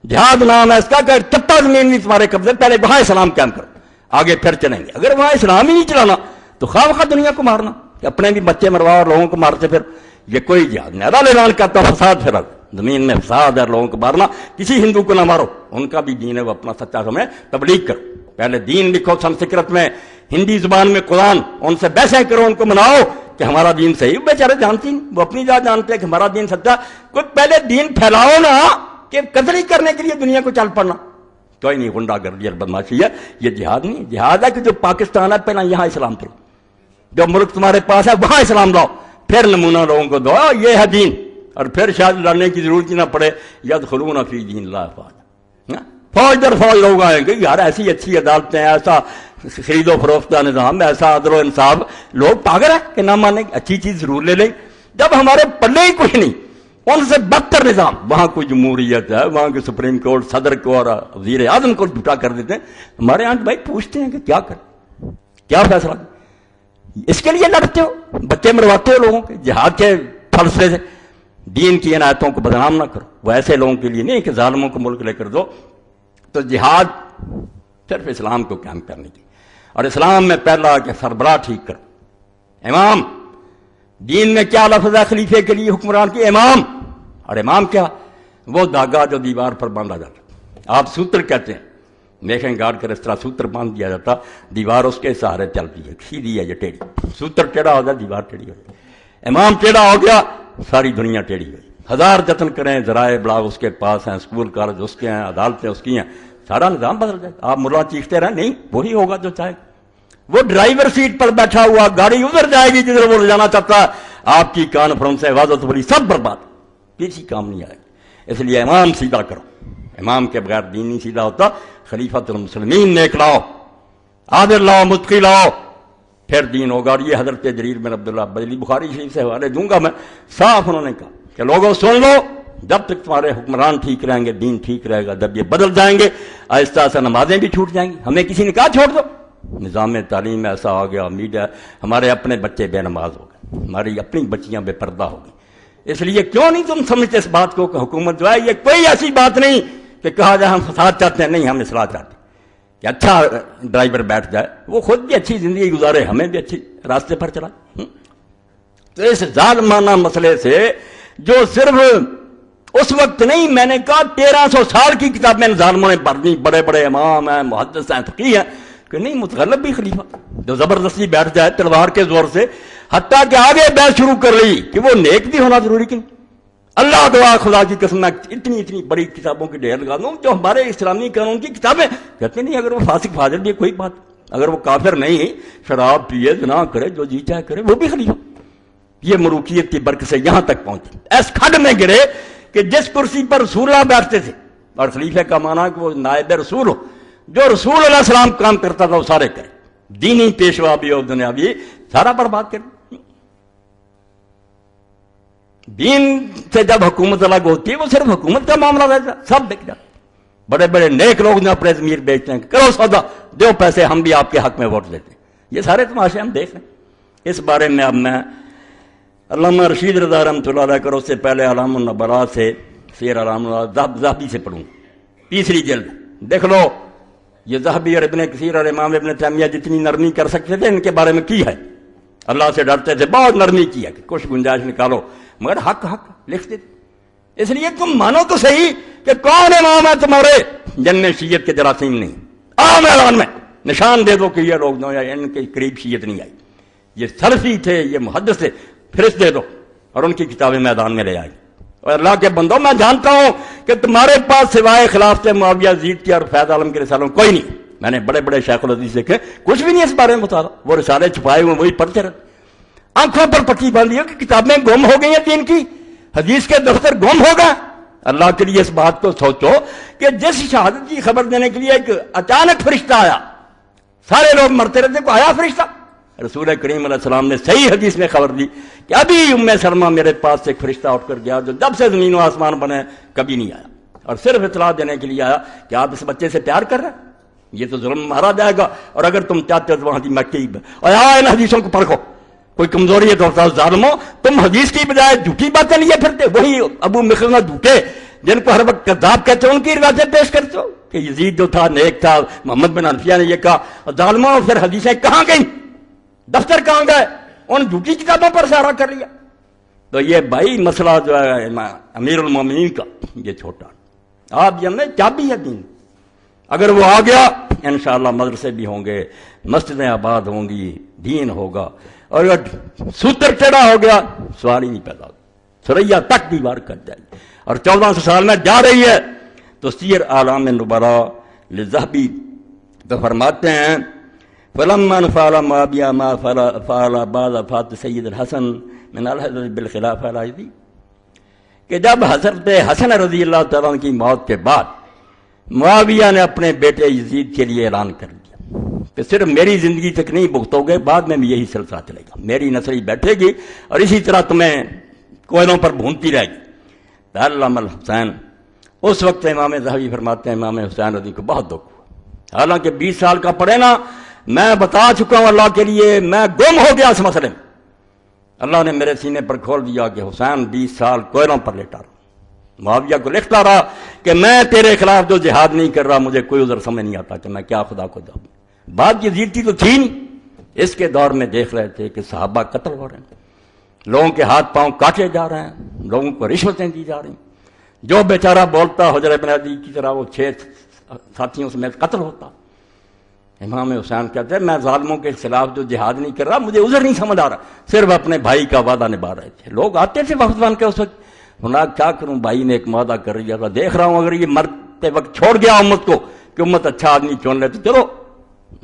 S1: جہاد نام ہے اس کا کہ چپا زمین نہیں تمہارے قبضے، پہلے وہاں اسلام قائم کرو، آگے پھر چلیں گے۔ اگر وہاں اسلام ہی نہیں چلانا تو خواہ مخواہ دنیا کو مارنا، کہ اپنے بھی بچے مروا اور لوگوں کو مارتے، پھر یہ کوئی جہاد نہیں۔ اللہ اعلان کرتا فساد پھر زمین میں فساد ہے، لوگوں کو مارنا، کسی ہندو کو نہ مارو، ان کا بھی دین ہے، وہ اپنا سچا سمجھے، تبلیغ کرو، پہلے دین لکھو سنسکرت میں، ہندی زبان میں قرآن، ان سے بحثیں کرو، ان کو مناؤ کہ ہمارا دین صحیح، بیچارے جانتی نہیں، وہ اپنی ذات جانتے ہیں کہ ہمارا دین سچا، کوئی پہلے دین پھیلاؤ نا، کہ قتل ہی کرنے کے لیے دنیا کو چل پڑنا کوئی نہیں، غنڈہ گردی اور بدماشی ہے، یہ جہاد نہیں۔ جہاد ہے کہ جو پاکستان ہے پہلے یہاں اسلام کرو، جو ملک تمہارے پاس ہے وہاں اسلام لاؤ، پھر نمونہ لوگوں کو دو، یہ ہے دین، اور پھر شاید لڑنے کی ضرورت ہی نہ پڑے، یدخلون فی دین اللہ افواجا، فوج در فوج لوگ آئیں گے، یار ایسی اچھی عدالتیں، ایسا خرید و فروختہ نظام، ایسا عدل و انصاف، لوگ پاگل ہیں کہ نہ مانیں، اچھی چیز ضرور لے لیں، جب ہمارے پلے ہی کچھ نہیں، ان سے بدتر نظام، وہاں کوئی جمہوریت ہے، وہاں کے سپریم کورٹ صدر کو اور وزیر اعظم کو جھوٹا کر دیتے ہیں، ہمارے یہاں بھائی پوچھتے ہیں کہ کیا کریں، کیا فیصلہ، اس کے لیے لڑتے ہو، بچے مرواتے ہو لوگوں کے جہاد کے فلسفے سے، دین کی عنایتوں کو بدنام نہ کرو، وہ ایسے لوگوں کے لیے نہیں کہ ظالموں کو ملک لے کر دو۔ تو جہاد صرف اسلام کو قائم کرنے کی، اور اسلام میں پہلا کہ سربراہ ٹھیک کرو، امام دین میں کیا لفظ ہے خلیفے کے لیے حکمران کی؟ امام. اور امام کیا؟ وہ دھاگا جو دیوار پر باندھا جاتا. آپ سوتر کہتے ہیں، میخیں گاڑ کر اس طرح سوتر باندھ دیا جاتا، دیوار اس کے سہارے چلتی ہے، سیدھی ہے یہ ٹیڑھی. سوتر ٹیڑھا ہو جائے دیوار ٹیڑھی ہو جائے. امام ٹیڑھا ہو گیا ساری دنیا ٹیڑھی ہوئی. ہزار جتن کریں، ذرائع ابلاغ اس کے پاس ہیں، اسکول کالج اس کے ہیں، عدالتیں اس کی ہیں، سارا نظام بدل جائے. آپ ملا چیختے رہیں، نہیں وہی ہوگا جو چاہے. وہ ڈرائیور سیٹ پر بیٹھا ہوا، گاڑی ادھر جائے گی جدھر وہ لے جانا چاہتا ہے. آپ کی کانفرنس واضح بڑی سب برباد، کسی کام نہیں آئے. اس لیے امام سیدھا کرو. امام کے بغیر دین نہیں سیدھا ہوتا. خلیفۃ المسلمین نیک لاؤ، عادل لاؤ، متقی لاؤ، پھر دین ہوگا. اور یہ حضرت جریر بن عبداللہ بجلی بخاری شریف سے حوالے دوں گا میں. صاف انہوں نے کہا کہ لوگوں سن لو، جب تک تمہارے حکمران ٹھیک رہیں گے دین ٹھیک رہے گا. جب یہ بدل جائیں گے آہستہ آہستہ نمازیں بھی چھوٹ جائیں گی. ہمیں کسی نے کہا چھوڑ دو، نظام تعلیم ایسا آ گیا، میڈیا، ہمارے اپنے بچے بے نماز ہو گئے، ہماری اپنی بچیاں بے پردہ ہو گئیں. اس لیے کیوں نہیں تم سمجھتے اس بات کو کہ حکومت جو ہے یہ کوئی ایسی بات نہیں کہ کہا جائے ہم فساد چاہتے ہیں. نہیں، ہم اصلاح چاہتے ہیں کہ اچھا ڈرائیور بیٹھ جائے، وہ خود بھی اچھی زندگی گزارے، ہمیں بھی اچھی راستے پر چلائے. تو اس ظالمانہ مسئلے سے جو صرف اس وقت نہیں، میں نے کہا 1300 سال کی کتابیں ظالموں نے پڑھ دی، بڑے بڑے امام ہیں، محدث ہیں، فقیہ ہیں، کہ نہیں متغلب بھی خلیفہ جو زبردستی بیٹھ جائے تلوار کے زور سے، حتیٰ کہ آگے بحث شروع کر لی کہ وہ نیک بھی ہونا ضروری کہ نہیں. اللہ دعا خدا کی قسم میں اتنی بڑی کتابوں کی ڈھیر لگا دوں جو ہمارے اسلامی قانون کی کتابیں کہتے نہیں اگر وہ فاسق فاجر بھی کوئی بات، اگر وہ کافر نہیں، شراب پیے، زنا کرے، جو جی چاہے کرے، وہ بھی خلیفہ. یہ ملوکیت کی برکت سے یہاں تک پہنچے، اس کھڈ میں گرے کہ جس کرسی پر رسول اللہ بیٹھتے تھے، اور خلیفہ کا معنی کہ وہ نائب رسول ہو، جو رسول اللہ علیہ السلام کام کرتا تھا وہ سارے کرے، دینی پیشوا بھی اور دنیاوی سارا برباد کرے. دین سے جب حکومت الگ ہوتی ہے وہ صرف حکومت کا معاملہ رہتا ہے، سب بک جاتا. بڑے بڑے نیک لوگ جو اپنے ضمیر بیچتے ہیں، کرو سودا، دو پیسے، ہم بھی آپ کے حق میں ووٹ دیتے ہیں. یہ سارے تماشے ہم دیکھ رہے ہیں. اس بارے میں اب میں علامہ رشید رضا رحمۃ اللہ علیہ کرو سے پہلے علام النبلاء سے، سیر علام ذہبی سے پڑھوں، 3 جلد. دیکھ لو یہ ذہبی اور ابن کثیر اور امام ابن تیمیہ جتنی نرمی کر سکتے تھے ان کے بارے میں کی ہے. اللہ سے ڈرتے تھے، بہت نرمی کی ہے کہ کچھ گنجائش نکالو، مگر حق لکھ دیتے. اس لیے تم مانو تو صحیح کہ کون امام ہے تمہارے جن میں شیعت کے جراثیم نہیں. عام اعلان میں نشان دے دو کہ یہ لوگ ان کے قریب شیعت نہیں آئی، یہ سلفی تھے، یہ محدث تھے، فہرست دے دو اور ان کی کتابیں میدان میں لے آئی. اور اللہ کے بندوں، میں جانتا ہوں کہ تمہارے پاس سوائے خلافت معاویہ یزید کی اور فیض عالم کے رسالوں کوئی نہیں. میں نے بڑے بڑے شیخ الحدیث دیکھے، کچھ بھی نہیں اس بارے میں بتا رہا. وہ رسالے چھپائے ہوئے وہی پڑھتے رہتے، آنکھوں پر پٹی باندھی ہو کہ کتابیں گم ہو گئی ہیں دین کی، حدیث کے دفتر گم ہو گئے. اللہ کے لیے اس بات کو سوچو کہ جس شہادت کی خبر دینے کے لیے ایک اچانک فرشتہ آیا، سارے لوگ مرتے رہتے، کو آیا فرشتہ. رسول کریم علیہ السلام نے صحیح حدیث میں خبر دی کہ ابھی ام سلمہ میرے پاس سے ایک فرشتہ اٹھ کر گیا جو جب سے زمین و آسمان بنے کبھی نہیں آیا، اور صرف اطلاع دینے کے لیے آیا کہ آپ اس بچے سے پیار کر رہے ہیں، یہ تو ظلم مارا جائے گا، اور اگر تم چاہتے ہو تو وہاں کی مکی اور ان حدیثوں کو پرکھو. کوئی کمزوری ہے تو ظالموں، تم حدیث کی بجائے جھوٹی باتیں لیے پھرتے. وہی ابو مخزنہ جھوٹے جن کو ہر وقت کذاب کہتے ہو، ان کی روایتیں پیش کرتے ہو کہ یزید جو تھا نیک تھا، محمد بن حنفیہ نے یہ کہا. ظالموں، پھر حدیثیں کہاں گئیں؟ دفتر کہاں گئے؟ ان جھوٹی کتابوں پر سہارا کر لیا. تو یہ بھائی مسئلہ جو ہے امیر المومنین کا، یہ چھوٹا آپ یہ چابی ہے دین. اگر وہ آ گیا انشاءاللہ مدرسے بھی ہوں گے، مسجدیں آباد ہوں گی، دین ہوگا. اور اگر سوتر ٹیڑھا ہو گیا سوال ہی نہیں پیدا ہوگا، سریا تک دیوار کٹ جائے گی. اور 1400 سال میں جا رہی ہے. تو سیر اعلام نبلاء للذہبی تو فرماتے ہیں فلما فعل معاویہ ما فعل بعد وفات سید الحسن من الحضرت بالخلافہ الراشدی، کہ جب حضرت حسن رضی اللہ تعالیٰ عنہ کی موت کے بعد معاویہ نے اپنے بیٹے یزید کے لیے اعلان کر دیا کہ صرف میری زندگی تک نہیں بھگتو گے، بعد میں بھی یہی سلسلہ چلے گا، میری نسل بیٹھے گی اور اسی طرح تمہیں کوئلوں پر بھونتی رہے گی. علامہ الحسین اس وقت امام ذہبی فرماتے ہیں امام حسین رضی کو بہت دکھ ہوا، حالانکہ 20 سال کا پڑھے نا، میں بتا چکا ہوں اللہ کے لیے، میں گم ہو گیا اس مسئلے میں. اللہ نے میرے سینے پر کھول دیا کہ حسین 20 سال کوئلوں پر لیٹا رہا. معاویہ کو لکھتا رہا کہ میں تیرے خلاف جو جہاد نہیں کر رہا، مجھے کوئی عذر سمجھ نہیں آتا کہ میں کیا خدا کو جاؤں. بات کی زیرتی تو تھی نہیں، اس کے دور میں دیکھ رہے تھے کہ صحابہ قتل ہو رہے ہیں، لوگوں کے ہاتھ پاؤں کاٹے جا رہے ہیں، لوگوں کو رشوتیں دی جا رہی ہیں، جو بیچارہ بولتا حجر بن عدی کی طرح وہ 6 ساتھیوں سمیت قتل ہوتا۔ امام حسین کہتے ہیں میں ظالموں کے خلاف جو جہاد نہیں کر رہا، مجھے عذر نہیں سمجھ آ رہا، صرف اپنے بھائی کا وعدہ نبھا رہے تھے۔ لوگ آتے تھے وقت بن کے اس وقت، کیا کروں، بھائی نے ایک وعدہ کر لیا تھا، دیکھ رہا ہوں اگر یہ مرتے وقت چھوڑ گیا امت کو کہ امت اچھا آدمی چن لے تو چلو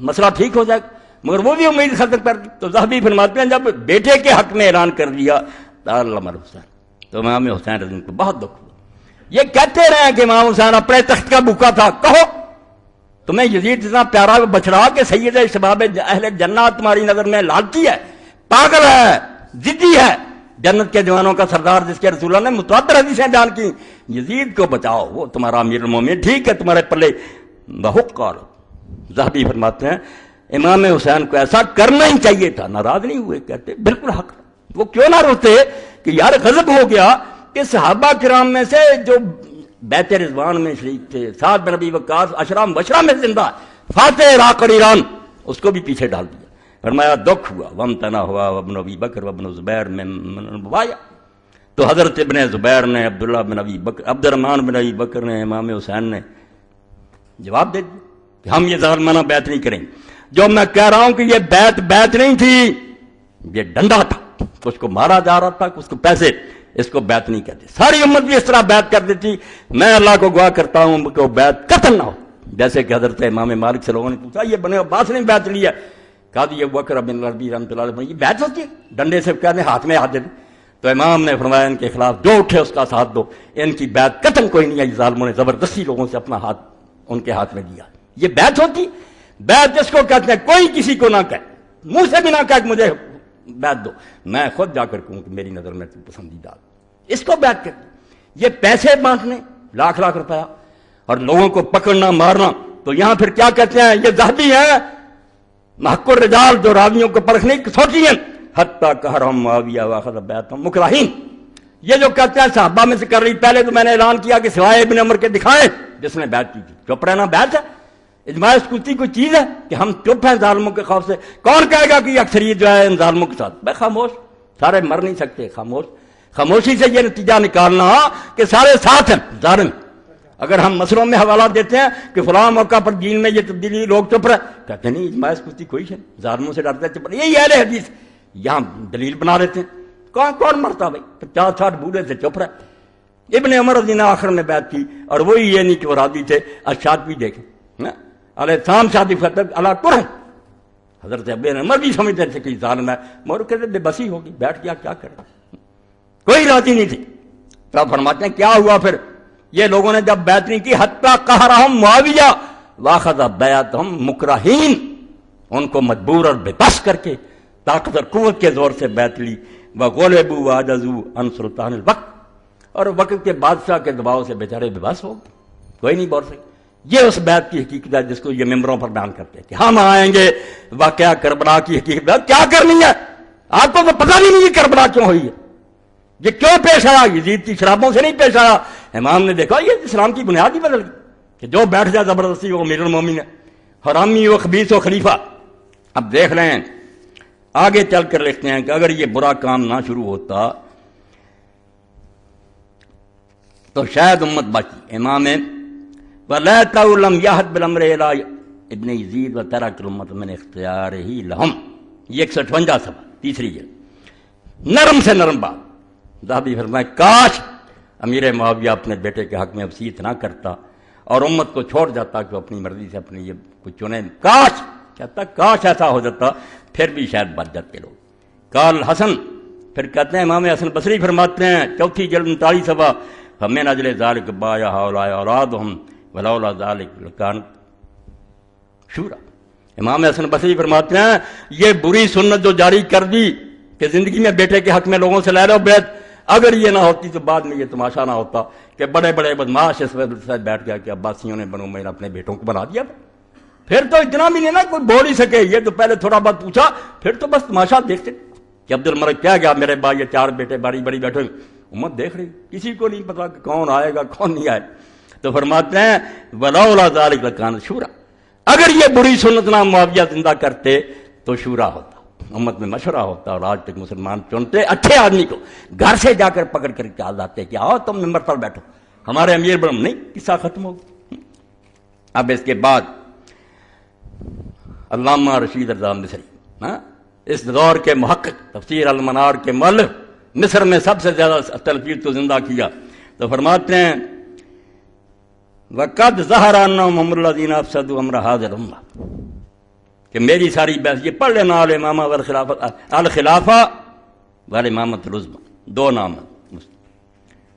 S1: مسئلہ ٹھیک ہو جائے، مگر وہ بھی امید ختم کر دی۔ تو ذہبی فرماتے ہیں جب بیٹے کے حق میں اعلان کر دیا علامہ حسین، تو امام حسین رضی اللہ عنہ کو بہت دکھ ہوا۔ یہ کہتے رہے کہ امام حسین اپنے تخت کا بھوکا تھا، کہو تمہیں یزید اتنا پیارا بچڑا کہ سید شباب اہل جنت تمہاری نظر میں لالچی ہے، پاگل ہے، ضدی ہے، جنت کے جوانوں کا سردار جس کے رسول اللہ نے متعدد حدیثیں بیان کی، یزید کو بچاؤ، وہ تمہارا امیر المومنین، ٹھیک ہے تمہارے پلے بہت کال۔ ذہبی فرماتے ہیں امام حسین کو ایسا کرنا ہی چاہیے تھا، ناراض نہیں ہوئے، کہتے بالکل حق۔ وہ کیوں نہ روتے کہ یار غضب ہو گیا کہ صحابہ کرام میں سے جو بیت رضوان میں شریک تھے، سعد بن ابی وقاص عشرہ مبشرہ میں زندہ، فاتح عراق اور ایران، اس کو بھی پیچھے ڈال دیا۔ فرمایا دکھ ہوا، وامتنا ہوا وابن ابی بکر وابن زبیر میں نبوایا۔ تو حضرت ابن زبیر نے، عبداللہ بن ابی بکر، عبد الرحمن بن ابی بکر نے، امام حسین نے جواب دے دیا کہ ہم یہ ظالمانہ بیعت نہیں کریں۔ جو میں کہہ رہا ہوں کہ یہ بیعت نہیں تھی، یہ ڈنڈا تھا، کچھ کو مارا جا رہا تھا، کچھ کو پیسے، اس کو بیعت نہیں کہتے۔ ساری امت بھی اس طرح بیعت کر دیتی۔ میں اللہ کو گواہ کرتا ہوں کہ وہ بیعت قتل نہ ہو، جیسے کہ حضرت امام مالک سے لوگوں نے پوچھا یہ بنے عباس نے بیعت لیا، کہا یہ بکر بن ربیع رحمۃ اللہ علیہ، یہ بیعت ہوتی ہے؟ ڈنڈے سے کہتے ہاتھ میں ہاتھ دے دیں۔ تو امام نے فرمایا ان کے خلاف جو اٹھے اس کا ساتھ دو، ان کی بیعت قتل کوئی نہیں ہے، ظالموں نے زبردستی لوگوں سے اپنا ہاتھ ان کے ہاتھ میں دیا۔ یہ بیعت ہوتی؟ بیعت جس کو کہتے ہیں کوئی کسی کو نہ کہے، منہ سے بھی نہ کہے کہ مجھے بیعت دو، میں خود جا کر کہوں کہ میری نظر میں تو پسندیدہ، اس کو بیعت کرتے۔ یہ پیسے بانٹنے لاکھ لاکھ روپیہ اور لوگوں کو پکڑنا مارنا، تو یہاں پھر کیا کہتے ہیں، یہ ذہبی ہیں محق الرجال جو راویوں کو پرکھنے کی سوچی ہیں، حتیٰ کہرہم معاویہ واخذ بیعتہم مکرہین۔ یہ جو کہتے ہیں صحابہ میں سے کر رہی، پہلے تو میں نے اعلان کیا کہ سوائے ابن عمر کے دکھائیں جس نے بیعت کی تھی، چپ رہنا بیعت ہے؟ اجماع سکوتی کوئی چیز ہے کہ ہم چپ ہیں ظالموں کے خوف سے؟ کون کہے گا کہ یہ اکثریت جو ہے ان ظالموں کے ساتھ؟ بے خاموش، سارے مر نہیں سکتے، خاموش۔ خاموشی سے یہ نتیجہ نکالنا کہ سارے ساتھ ہیں ظالم۔ اگر ہم مسئلوں میں حوالہ دیتے ہیں کہ فلاں موقع پر دین میں یہ تبدیلی، لوگ چپ رہے، کہتے نہیں اجماع سکوتی کوئی ہے، ظالموں سے ڈرتے چپ رہے، یہی اہل حدیث یہاں دلیل بنا لیتے ہیں۔ کون مرتا بھائی؟ 50-60 بوڑھے سے چپ رہے۔ ابن عمر رضی اللہ آخر میں بیعت کی، اور وہی یہ نہیں کہ وہ راضی تھے۔ اشاد بھی دیکھیں، علیہ السلام شادی فتح اللہ قرآن، حضرت ابن عمر بھی سمجھتے تھے کہ ظالم ہے، مگر کہتے بے بسی ہوگی، بیٹھ گیا کیا کرے، کوئی راضی نہیں تھی۔ تو فرماتے ہیں کیا ہوا پھر؟ یہ لوگوں نے جب بیعت نہیں کی، حتیٰ قہرہم معاویہ واخذ بیعتہم مکرہین، ان کو مجبور اور بے بس کر کے طاقت اور قوت کے زور سے بیعت لی۔ وغلبوا وعجزوا عن سلطان الوقت، اور وقت کے بادشاہ کے دباؤ سے بیچارے بے بس ہو گئے، کوئی نہیں بول سکے۔ یہ اس بیعت کی حقیقت ہے جس کو یہ ممبروں پر بیان کرتے ہیں کہ ہم آئیں گے، واقعہ کربلا کی حقیقت کیا کرنی ہے؟ آپ کو تو پتہ نہیں یہ کربلا کیوں ہوئی ہے، یہ کیوں پیش آیا؟ یزید کی شرابوں سے نہیں پیش آیا۔ امام نے دیکھا یہ اسلام کی بنیاد ہی بدل گئی کہ جو بیٹھ جائے زبردستی وہ امیر المومنین ہے، حرامی و خبیث و خلیفہ۔ اب دیکھ رہے ہیں آگے چل کر لکھتے ہیں کہ اگر یہ برا کام نہ شروع ہوتا تو شاید امت بچی۔ امام وَلَيْتَهُ لَمْ يَهْدْ بِالْأَمْرِ إِلَىٰ ابن یزید وَتَرَكَ الْأُمَّةَ مِنْ اخْتِيَارِهِ لَهُمْ، یہ 158 صفحہ تیسری جلد، نرم سے نرم بات۔ ذہبی فرمائے کاش امیر معاویہ اپنے بیٹے کے حق میں وصیت نہ کرتا اور امت کو چھوڑ جاتا کہ وہ اپنی مرضی سے اپنی یہ کچھ چنے، کاش کہتا کاش ایسا ہو جاتا، پھر بھی شاید بچ جاتے لوگ۔ قال حسن، پھر کہتے ہیں امام حسن بصری فرماتے ہیں چوتھی جلد 39 صفحہ، فَمِنْ أَجْلِ ذَلِكَ بَايَعَ هَؤُلَاءِ أَوْلَادُهُمْ وَلَوْلَا ذَلِكَ لَكَانَتْ شُورًا۔ امام حسن بصری فرماتے ہیں یہ بری سنت جو جاری کر دی کہ زندگی میں بیٹے کے حق میں لوگوں سے لے لو بیعت، اگر یہ نہ ہوتی تو بعد میں یہ تماشا نہ ہوتا کہ بڑے بڑے بدماش اس وجہ سے بیٹھ گیا کہ عباسیوں نے بنو امیہ اپنے بیٹوں کو بنا دیا۔ پھر تو اتنا بھی نہیں نا کوئی بول ہی سکے، یہ تو پہلے تھوڑا بہت پوچھا، پھر تو بس تماشا دیکھتے کہ عبد الملک کیا گیا میرے بھائی یہ 4 بیٹے باری باری بیٹھے، امت دیکھ رہی، کسی کو نہیں پتا کہ کون آئے گا کون نہیں آئے۔ تو فرماتے ہیں وَلَوْلَا ذَلِكَ لَكَانَتْ شُورًا، اگر یہ بری سنت نہ معاویہ زندہ کرتے تو شورا ہوتا، امت میں مشورہ ہوتا، اور آج تک مسلمان چنتے اچھے آدمی کو، گھر سے جا کر پکڑ کر کے آتے کہ آؤ تم ممبر پر بیٹھو، ہمارے امیر بڑم نہیں، قصہ ختم ہو گیا۔ اب اس کے بعد علامہ رشید رضا مصری، اس دور کے محقق، تفسیر المنار کے مؤلف، مصر میں سب سے زیادہ تلفیق کو زندہ کیا، تو فرماتے ہیں وَقَدْ ظَهَرَ أَنَّهُمْ هُمُ الَّذِينَ أَفْسَدُوا أَمْرَ هَذِهِ الْأُمَّةِ کہ میری ساری بحث یہ پڑھ لینا، الامامہ والخلافہ والامامۃ العظمیٰ، دو نام ہیں۔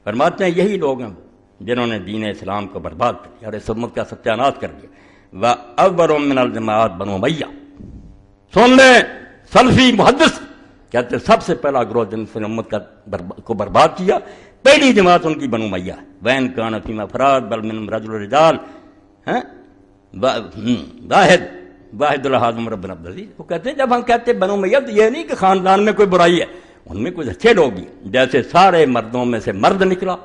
S1: فرماتے ہیں یہی لوگ ہیں جنہوں نے دین اسلام کو برباد کر دیا اور اس امت کا ستیہ ناش کر دیا۔ وَأَوَّلُ مِنَ الْجَمَاعَاتِ بنو امیہ، سن لیں سلفی محدث کہتے سب سے پہلا گروہ جن سے امت کو برباد کیا، پہلی جماعت ان کی بنو امیہ ہے۔ وَإِنْ كَانَ فِيمَا أَفْرَادٌ بَلْ مِنْهُمْ رَجُلٌ رِجَالٌ واحد الحاظ عمر بن عبدالعزیز، وہ کہتے ہیں جب ہم کہتے ہیں بنو امیہ تو یہ نہیں کہ خاندان میں کوئی برائی ہے، ان میں کچھ اچھے لوگ بھی، جیسے سارے مردوں میں سے مرد نکلا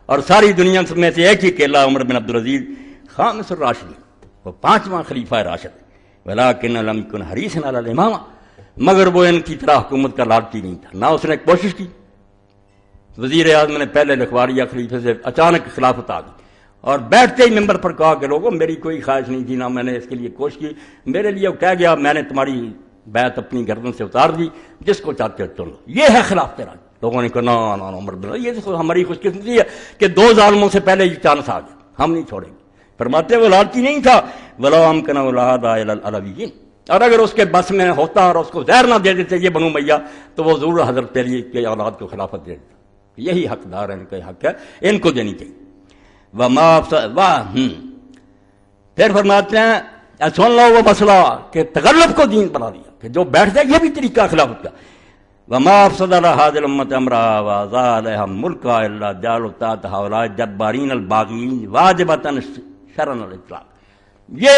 S1: اور ساری دنیا میں سے ایک ہی اکیلا عمر بن عبدالعزیز خامس الراشدین، وہ پانچواں خلیفہ راشد، ولیکن لم یکن حریصا علی الامامہ، مگر وہ ان کی طرح حکومت کا لالچی نہیں تھا، نہ اس نے کوشش کی۔ وزیر اعظم نے پہلے لکھوا لیا خلیفے سے، اچانک خلافت آ گئی اور بیٹھتے ہی ممبر پر کہا کہ لوگوں میری کوئی خواہش نہیں تھی، نہ میں نے اس کے لیے کوشش کی، میرے لیے وہ کہہ گیا میں نے تمہاری بیعت اپنی گردن سے اتار دی، جس کو چاہتے ہو چن لو، یہ ہے خلافت راج۔ لوگوں نے کہا نا عمر بن یہ تو ہماری خوش قسمتی ہے کہ دو ظالموں سے پہلے یہ چانس آ گیا، ہم نہیں چھوڑیں گے۔ فرماتے وہ لالچی نہیں تھا، وَلَوْ أَمْكَنَهُ لَهَدَا إِلَى الْعَلَوِيِّينَ، اور اگر اس کے بس میں ہوتا اور اس کو زہر نہ دے دیتے یہ بنو امیہ تو وہ ضرور حضرت علی کے اولاد کو خلافت دے دیتا، یہی حقدار ہے، ان کا حق ہے، ان کو دینی چاہیے۔ پھر فرماتے ہیں سن لو وہ مسئلہ کہ تغلب کو دین بنا دیا کہ جو بیٹھ جائے، یہ بھی طریقہ خلافت کا۔ وما افسد على هذه الامه امرها وزالها ملكها الا جعلوا تحت هؤلاء الجبارين الباغين واجبة شرعا الاطلاق، یہ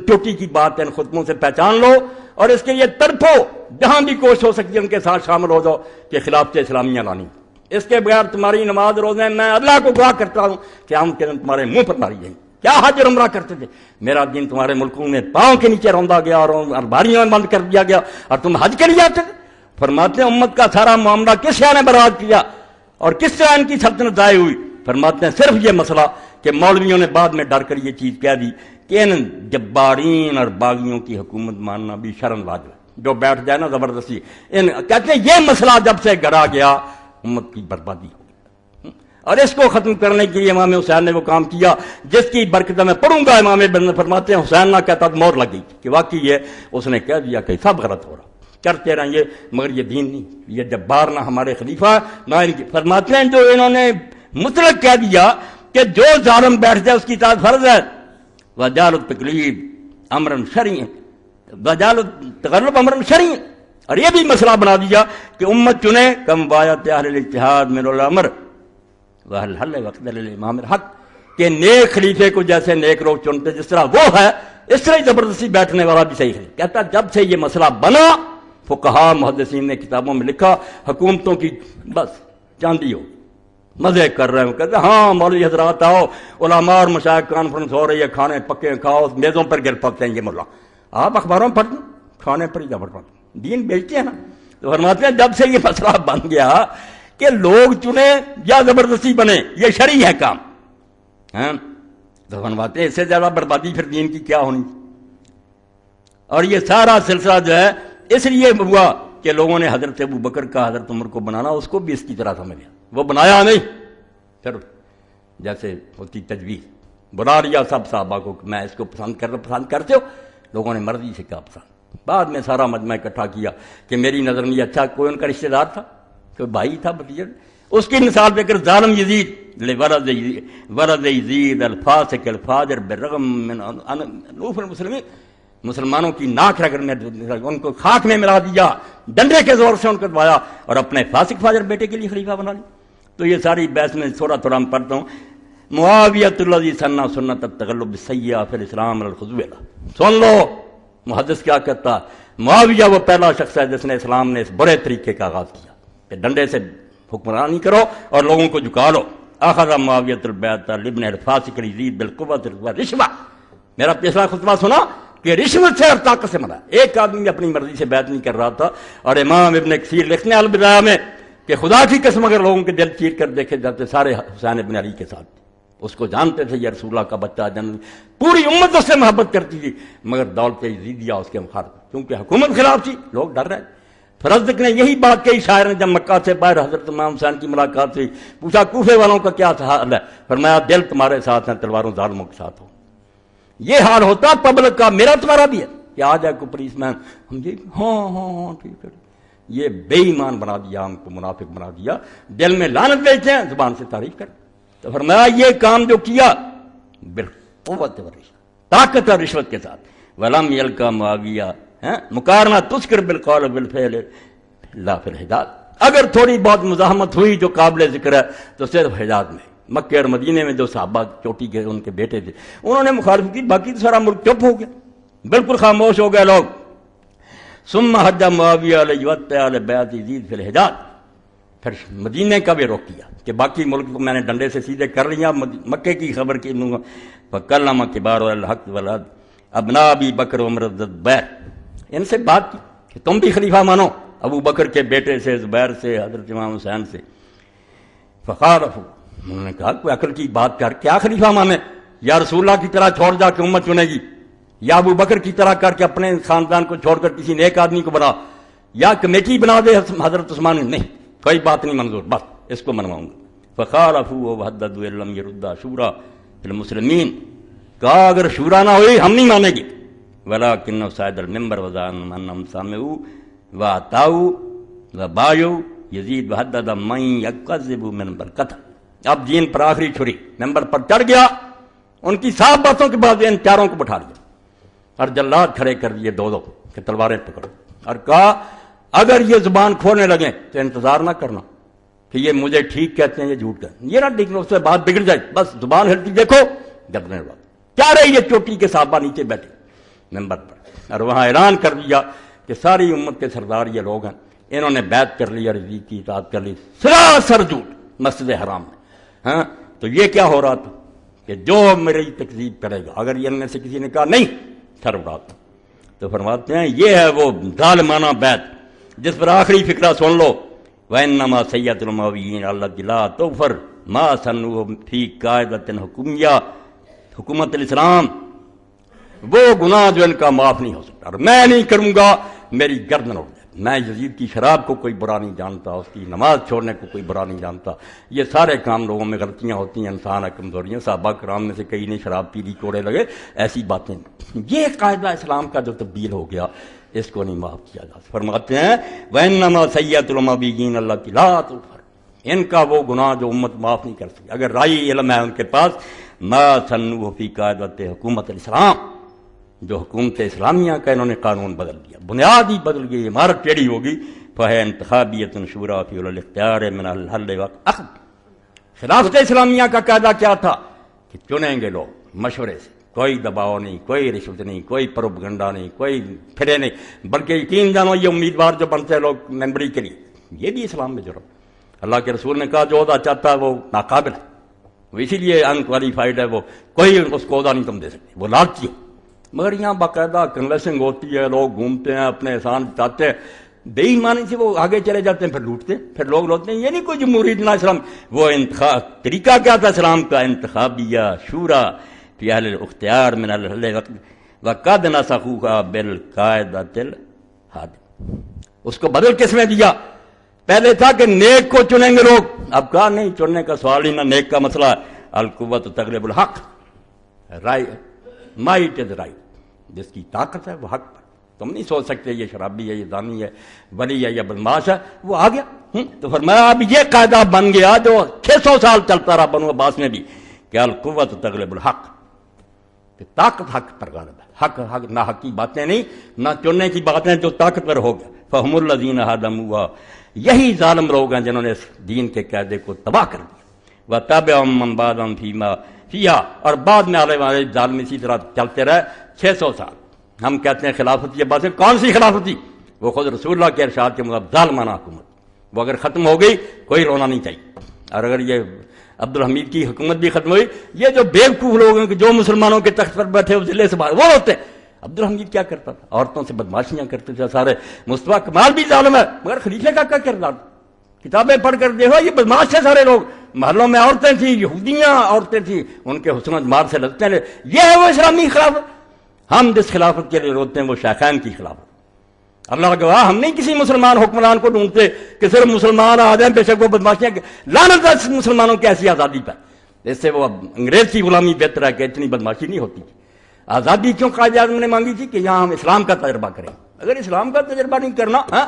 S1: ٹوٹی کی بات ہے، ان خطبوں سے پہچان لو اور اس کے لیے تڑپو، جہاں بھی کوشش ہو سکتی ہے ان کے ساتھ شامل ہو جاؤ کہ خلافت اسلامیہ لانی، اس کے بغیر تمہاری نماز روزے میں اللہ کو گواہ کرتا ہوں کہ ہم کے دن تمہارے منہ پر ماری جائیں۔ کیا حج اور عمرہ کرتے تھے؟ میرا دین تمہارے ملکوں میں پاؤں کے نیچے روندا گیا اور باریوں میں بند کر دیا گیا اور تم حج کے لیے آتے تھے۔ فرماتے ہیں امت کا سارا معاملہ کس شاہ نے برباد کیا اور کس طرح ان کی سلطنت ضائع ہوئی؟ فرماتے ہیں صرف یہ مسئلہ کہ مولویوں نے بعد میں ڈر کر یہ چیز کہہ دی کہ ان جبارین اور باغیوں کی حکومت ماننا بھی شرم واجب ہے، جو بیٹھ جائے نا زبردستی، کہتے ہیں یہ مسئلہ جب سے گڑا گیا امت کی بربادی ہو گئی، اور اس کو ختم کرنے کے لیے امام حسین نے وہ کام کیا جس کی برکت میں پڑھوں گا۔ امام ابن فرماتے ہیں حسین نہ کہتا تو مور لگ گئی کہ واقعی یہ اس نے کہہ دیا کہ سب غلط ہو رہا، کرتے رہیں گے مگر یہ دین نہیں، یہ جبار نہ ہمارے خلیفہ نہ ان کی۔ فرماتے ہیں جو انہوں نے مطلق کہہ دیا کہ جو ظالم بیٹھ جائے اس کی اطاعت فرض ہے، وجعل التقلیب امرا شرعی، وجعل التغلب امرا شرعی، اور یہ بھی مسئلہ بنا دیا کہ امت چنے کم بایت اہل الاجتہاد من الامر واہل الحل وقت الامام الحق، کہ نیک خلیفے کو جیسے نیک لوگ چنتے جس طرح وہ ہے اس طرح ہی زبردستی بیٹھنے والا بھی صحیح ہے۔ کہتا جب سے یہ مسئلہ بنا فقہا محدثین نے کتابوں میں لکھا حکومتوں کی بس چاندی ہو، مزے کر رہے ہیں، کہتے ہیں ہاں مولوی حضرات آؤ، علماء اور مشائخ کانفرنس ہو رہی ہے، کھانے پکے کھاؤ، میزوں پر گر پکتے ہیں یہ ملا، آپ اخباروں میں پڑھتے ہیں کھانے پر ہی جبر پڑھتے ہیں، دین بیچتے ہیں نا۔ تو فرماتے ہیں جب سے یہ مسئلہ بن گیا کہ لوگ چنے یا زبردستی بنے، یہ شرعی ہے کام، تو فرماتے ہیں اس سے زیادہ بربادی پھر دین کی کیا ہونی۔ اور یہ سارا سلسلہ جو ہے اس لیے ہوا کہ لوگوں نے حضرت ابو بکر کا حضرت عمر کو بنانا اس کو بھی اس کی طرح سمجھا، وہ بنایا نہیں، پھر جیسے ہوتی تجویز بنا لیا سب صحابہ کو کہ میں اس کو پسند کرتے ہو، لوگوں نے مرضی سے کہا پسند، بعد میں سارا مجمع اکٹھا کیا کہ میری نظر میں اچھا کوئی ان کا رشتہ دار تھا، کوئی بھائی تھا بھتیجا، اس کی مثال دے کر ظالم یزید ولد یزید الفاسق الفاجر بالرغم من انوف المسلمین، مسلمانوں کی ناک رگڑ میں ان کو خاک میں ملا دیا، ڈنڈے کے زور سے ان کو دبایا اور اپنے فاسق فاجر بیٹے کے لیے خلیفہ بنا لیا۔ تو یہ ساری بحث میں تھوڑا تھوڑا میں پڑھتا ہوں۔ معاویۃ الذی سن سنت التغلب بالسیئۃ فی الاسلام الخضوع، سن لو محدث کیا کہتا ہے، معاویہ وہ پہلا شخص ہے جس نے اسلام نے اس برے طریقے کا آغاز کیا کہ ڈنڈے سے حکمرانی کرو اور لوگوں کو جھکا لو۔ اخذ معاویۃ البیعۃ لابن الفاسق یزید بالقوۃ والرشوہ، میرا پچھلا خطبہ سنا کہ رشوت سے اور طاقت سے منع. ایک آدمی اپنی مرضی سے بیعت نہیں کر رہا تھا. اور امام ابن کثیر لکھنے البدایہ میں کہ خدا کی قسم اگر لوگوں کے دل چیر کر دیکھے جاتے سارے حسین ابن علی کے ساتھ تھے. اس کو جانتے تھے یہ رسول اللہ کا بچہ جن پوری امت اس سے محبت کرتی تھی, مگر دولت یزیدیہ اس کے مخالف کیونکہ حکومت خلاف تھی, لوگ ڈر رہے. فرزدق نے یہی بات کہی شاعر نے جب مکہ سے باہر حضرت امام حسین کی ملاقات ہوئی, پوچھا کوفے والوں کا کیا حال ہے؟ فرمایا دل تمہارے ساتھ ہیں, تلواروں ظالموں کے ساتھ ہو. یہ حال ہوتا پبلک کا, میرا تمہارا بھی ہے کہ آ جائے کوئی پولیس مین ہم جی ہاں ٹھیک ہے. یہ بے ایمان بنا دیا, ہم کو منافق بنا دیا, دل میں لعنت بیچتے ہیں, زبان سے تعریف کر. تو فرمایا یہ کام جو کیا بالقوت و رشوت, طاقت اور رشوت کے ساتھ. ولم یلقا معاویہ, مقارنہ تذکر بالقول بالفعل لا فی الحجاز. اگر تھوڑی بہت مزاحمت ہوئی جو قابل ذکر ہے تو صرف حجاز میں. مکے اور مدینے میں جو صحابہ چوٹی کے ان کے بیٹے تھے انہوں نے مخالفت کی, باقی تو سارا ملک چپ ہو گیا, بالکل خاموش ہو گئے لوگ. ثم حج معاویہ علیہ وطع علی بیعت یزید فی الحجاز. پھر مدینے کا بھی روک کیا کہ باقی ملک کو میں نے ڈنڈے سے سیدھے کر لیا, مکے کی خبر کی لوں گا. فکلم کبار الحق ولد ابناء ابی بکر عمر الزبیر, ان سے بات کی کہ تم بھی خلیفہ مانو ابو بکر کے بیٹے سے, زبیر سے, حضرت امام حسین سے. فخالفوا, انہوں نے کہا کوئی عقل کی بات کر, کیا خلیفہ مانے؟ یا رسول اللہ کی طرح چھوڑ جا کے امت چنے گی, یا ابو بکر کی طرح کر کے اپنے خاندان کو چھوڑ کر کسی نیک آدمی کو بنا, یا کمیٹی بنا دے حضرت عثمان. نہیں, کوئی بات نہیں منظور, بس اس کو منواؤں گا. فخالفوا وحددوا ان لم يرد شورى فی المسلمین, کہا اگر شورا نہ ہوئی ہم نہیں مانیں گے. ولكن صعد المنبر وزعم انهم سمعوا واطاعوا وبايعوا یزید وحدد من يكذب من برکت. اب دین پر آخری چھری, ممبر پر چڑھ گیا, ان کی صاف باتوں کے بعد ان چاروں کو بٹھا دیا اور جلاد کھڑے کر دیے دو کہ تلواریں پکڑو, اور کہا اگر یہ زبان کھولنے لگیں تو انتظار نہ کرنا کہ یہ مجھے ٹھیک کہتے ہیں یہ جھوٹ کہتے ہیں, یہ نہ دیکھنا اس سے بات بگڑ جائے, بس زبان ہلتی دیکھو گردنے بات. کیا رہی یہ چوٹی کے صحابہ نیچے بیٹھے ممبر پر, اور وہاں اعلان کر دیا کہ ساری امت کے سردار یہ لوگ ہیں, انہوں نے بیعت کر لی اور یزید کی اطاعت کر لی, سراسر جھوٹ مسجد حرام میں. ہاں تو یہ کیا ہو رہا تھا کہ جو میری تکذیب کرے گا, اگر یہ ان میں سے کسی نے کہا نہیں سر اڑاتا. تو فرماتے ہیں یہ ہے وہ ظالمانہ بیعت جس پر آخری فکرہ سن لو. وَإِنَّمَا سَيَّدُ الْمَوِيِّينَ الَّتِي لَا تُغْفَرُ مَا سَنُّوا فِي قَاعِدَةٍ حُکُومِیَّہ, حکومت الاسلام, وہ گناہ جو ان کا معاف نہیں ہو سکتا, اور میں نہیں کروں گا, میری گردن اڑ جائے. میں یزید کی شراب کو کوئی برا نہیں جانتا, اس کی نماز چھوڑنے کو کوئی برا نہیں جانتا. یہ سارے کام لوگوں میں غلطیاں ہوتی ہیں, انسان ہے, کمزوریاں. صحابہ کرام میں سے کئی نے شراب پی لی, کوڑے لگے, ایسی باتیں. یہ قاعدہ اسلام کا جو تبدیل ہو گیا اس کو نہیں معاف کیا جا سکتا. فرماتے ہیں وَإِنَّمَا سَيِّئَةُ الْمَبِيِّينَ الَّتِي لَا تُغْفَرُ, ان کا وہ گناہ جو امت معاف نہیں کر سکتی. اگر رائی علم ہے ان کے پاس, مَا سَنُّوا فِي قَاعِدَةِ حکومت الاسلام, جو حکومت اسلامیہ کا انہوں نے قانون بدل دیا, بنیاد ہی بدل گئی, عمارت ٹیڑھی ہوگی. فَهِيَ انتخابیۃ شورا فی الاختیار من الحل والعقد. خلافت اسلامیہ کا قاعدہ کیا تھا کہ چنیں گے لوگ مشورے سے, کوئی دباؤ نہیں, کوئی رشوت نہیں, کوئی پروپگنڈا نہیں, کوئی پھرے نہیں, بلکہ یقین جانو یہ امیدوار جو بنتے ہیں لوگ ممبری کے لیے, یہ بھی اسلام میں جرم. اللہ کے رسول نے کہا جو عہدہ چاہتا ہے وہ ناقابل ہے, وہ اسی لیے انکوالیفائڈ ہے, وہ کوئی اس کو عہدہ نہیں تم دے سکتے, وہ لالچی ہو. مگر یہاں باقاعدہ کنوینسنگ ہوتی ہے, لوگ گھومتے ہیں, اپنے احسان جاتے ہیں, بے ایمانی سے وہ آگے چلے جاتے ہیں, پھر لوٹتے ہیں, پھر لوگ لوٹتے ہیں. یہ نہیں کوئی جمہوریت نہ اسلام, وہ انتخاب طریقہ کیا تھا اسلام کا, انتخابیہ شورا فی اہل الاختیار من الحل وقد نسخوها بالقاعدۃ الحاد. اس کو بدل کس نے دیا؟ پہلے تھا کہ نیک کو چنیں گے لوگ, اب کہا نہیں, چننے کا سوال ہی نہ, نیک کا مسئلہ ہے. القوت تغلب الحق, مائٹ از رائٹ, جس کی طاقت ہے وہ حق پر. تم نہیں سوچ سکتے یہ شرابی ہے, یہ دانی ہے, ولی ہے یا بدماش ہے, وہ آ گیا. تو فرمایا اب یہ قاعدہ بن گیا جو 600 سال چلتا رہا بنو عباس میں بھی, کہ القوت تغلب الحق, کہ طاقت حق پر غالب ہے. حق نہ حق کی باتیں نہیں, نہ چننے کی باتیں, جو طاقت پر ہو گیا. فہم الذین ہدموا, یہی ظالم لوگ ہیں جنہوں نے اس دین کے قاعدے کو تباہ کر دیا. وتبعهم من بعدهم فیما فیہا, اور بعد میں آنے والے ظالم اسی طرح چلتے رہے 600 سال. ہم کہتے ہیں خلافت, یہ باتیں کون سی خلافت تھی؟ وہ خود رسول اللہ کے ارشاد کے مطابق ظالمانہ حکومت, وہ اگر ختم ہو گئی کوئی رونا نہیں چاہیے. اور اگر یہ عبدالحمید کی حکومت بھی ختم ہوئی, یہ جو بیوقوف لوگ ہیں کہ جو مسلمانوں کے تخت پر بیٹھے وہ ضلع سے باہر, وہ ہوتے ہیں, عبدالحمید کیا کرتا تھا؟ عورتوں سے بدماشیاں کرتے تھے سارے. مصطفیٰ کمال بھی ظالم ہے مگر خلیفے کا کیا کردار تھا؟ کتابیں پڑھ کر دیکھو یہ بدماش تھے سارے لوگ. محلوں میں عورتیں تھیں، یہودیاں عورتیں تھیں، ان کے حسن و جمال سے لگتے ہیں. یہ ہے وہ اسلامی خلافت. ہم جس خلافت کے لیے روتے ہیں وہ شیخین کی خلافت. اللہ گواہ ہم نہیں کسی مسلمان حکمران کو ڈھونڈتے کہ صرف مسلمان آ جائیں، بے شک وہ بدماشیاں. لعنت ہے مسلمانوں کی ایسی آزادی پر. اس سے وہ انگریز کی غلامی بہتر ہے کہ اتنی بدماشی نہیں ہوتی تھی. آزادی کیوں قائد اعظم نے مانگی تھی؟ کہ یہاں ہم اسلام کا تجربہ کریں. اگر اسلام کا تجربہ نہیں کرنا،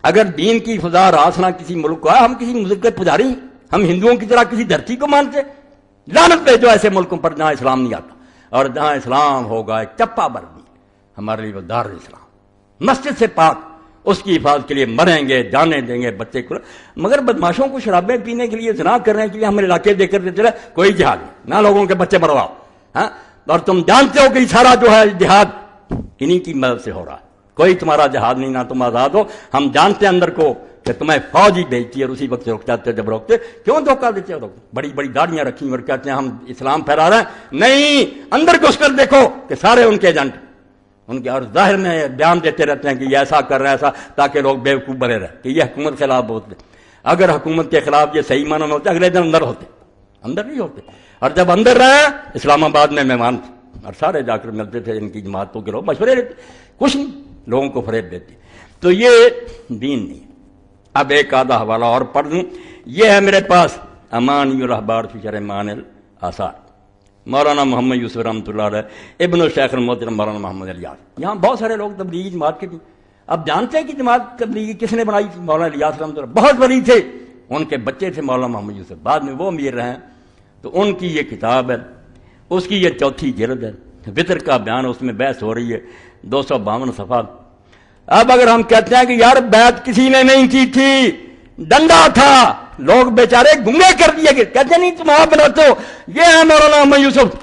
S1: اگر دین کی فضا راسنا کسی ملک کو ہے، ہم کسی ملک کے پجاری، ہم ہندوؤں کی طرح کسی دھرتی کو مانتے. لعنت بھیجو ایسے ملکوں پر جہاں اسلام نہیں آتا. اور جہاں اسلام ہوگا ایک چپا بر بھی ہمارے لیے وہ دار اسلام، مسجد سے پاک، اس کی حفاظت کے لیے مریں گے، جانے دیں گے بچے کو. مگر بدماشوں کو شرابیں پینے کے لیے، زنا کرنے کے لیے ہمیں علاقے دے کر دیتے رہے. کوئی جہاد نہیں، نہ لوگوں کے بچے مرواؤ. اور تم جانتے ہو کہ یہ سارا جو ہے جہاد انہی کی مدد سے ہو رہا ہے. کوئی تمہارا جہاد نہیں، نہ تم آزاد ہو. ہم جانتے ہیں اندر کو کہ تمہیں فوج ہی بھیجتی ہے اور اسی وقت رک جاتے. جب روکتے کیوں دھوکہ دیتے ہو؟ بڑی بڑی داڑیاں رکھی اور کہتے ہیں ہم اسلام پھیلا رہے ہیں. نہیں، اندر گھس کر دیکھو کہ سارے ان کے ایجنٹ، ان کے، اور ظاہر میں بیان دیتے رہتے ہیں کہ یہ ایسا کر رہے ہیں ایسا، تاکہ لوگ بیوقوف بنے رہے کہ یہ حکومت خلاف ہوتے. اگر حکومت کے خلاف یہ صحیح معنوں میں ہوتے اگلے دن اندر ہوتے، اندر نہیں ہوتے. اور جب اندر رہے، اسلام آباد میں مہمان تھے اور سارے جا کر ملتے تھے ان کی جماعتوں کے لوگ، مشورے لیتے، کچھ نہیں، لوگوں کو فریب دیتے. تو یہ دین نہیں. اب ایک آدھا حوالہ اور پڑھ دوں. یہ ہے میرے پاس امانی الاحبار فی شرح معانی الاثار، مولانا محمد یوسف رحمۃ اللہ علیہ، ابن الشیخ المحترم مولانا محمد الیاس. یہاں بہت سارے لوگ تبلیغی جماعت کے تھے. اب جانتے ہیں کہ جماعت تبلیغی کس نے بنائی تھی؟ مولانا الیاس رحمۃ اللہ بہت ولی تھے. ان کے بچے تھے مولانا محمد یوسف، بعد میں وہ امیر رہے. تو ان کی یہ کتاب ہے، اس کی یہ 4تھی جلد ہے، وطر کا بیان. اس میں بحث ہو رہی ہے 252 صفحہ. اب اگر ہم کہتے ہیں کہ یار بیعت کسی نے نہیں کی تھی، ڈنڈا تھا، لوگ بیچارے گنگے کر دیے گئے، کہتے نہیں تم آپ بناتے ہو. یہ ہے مولانا محمد یوسف،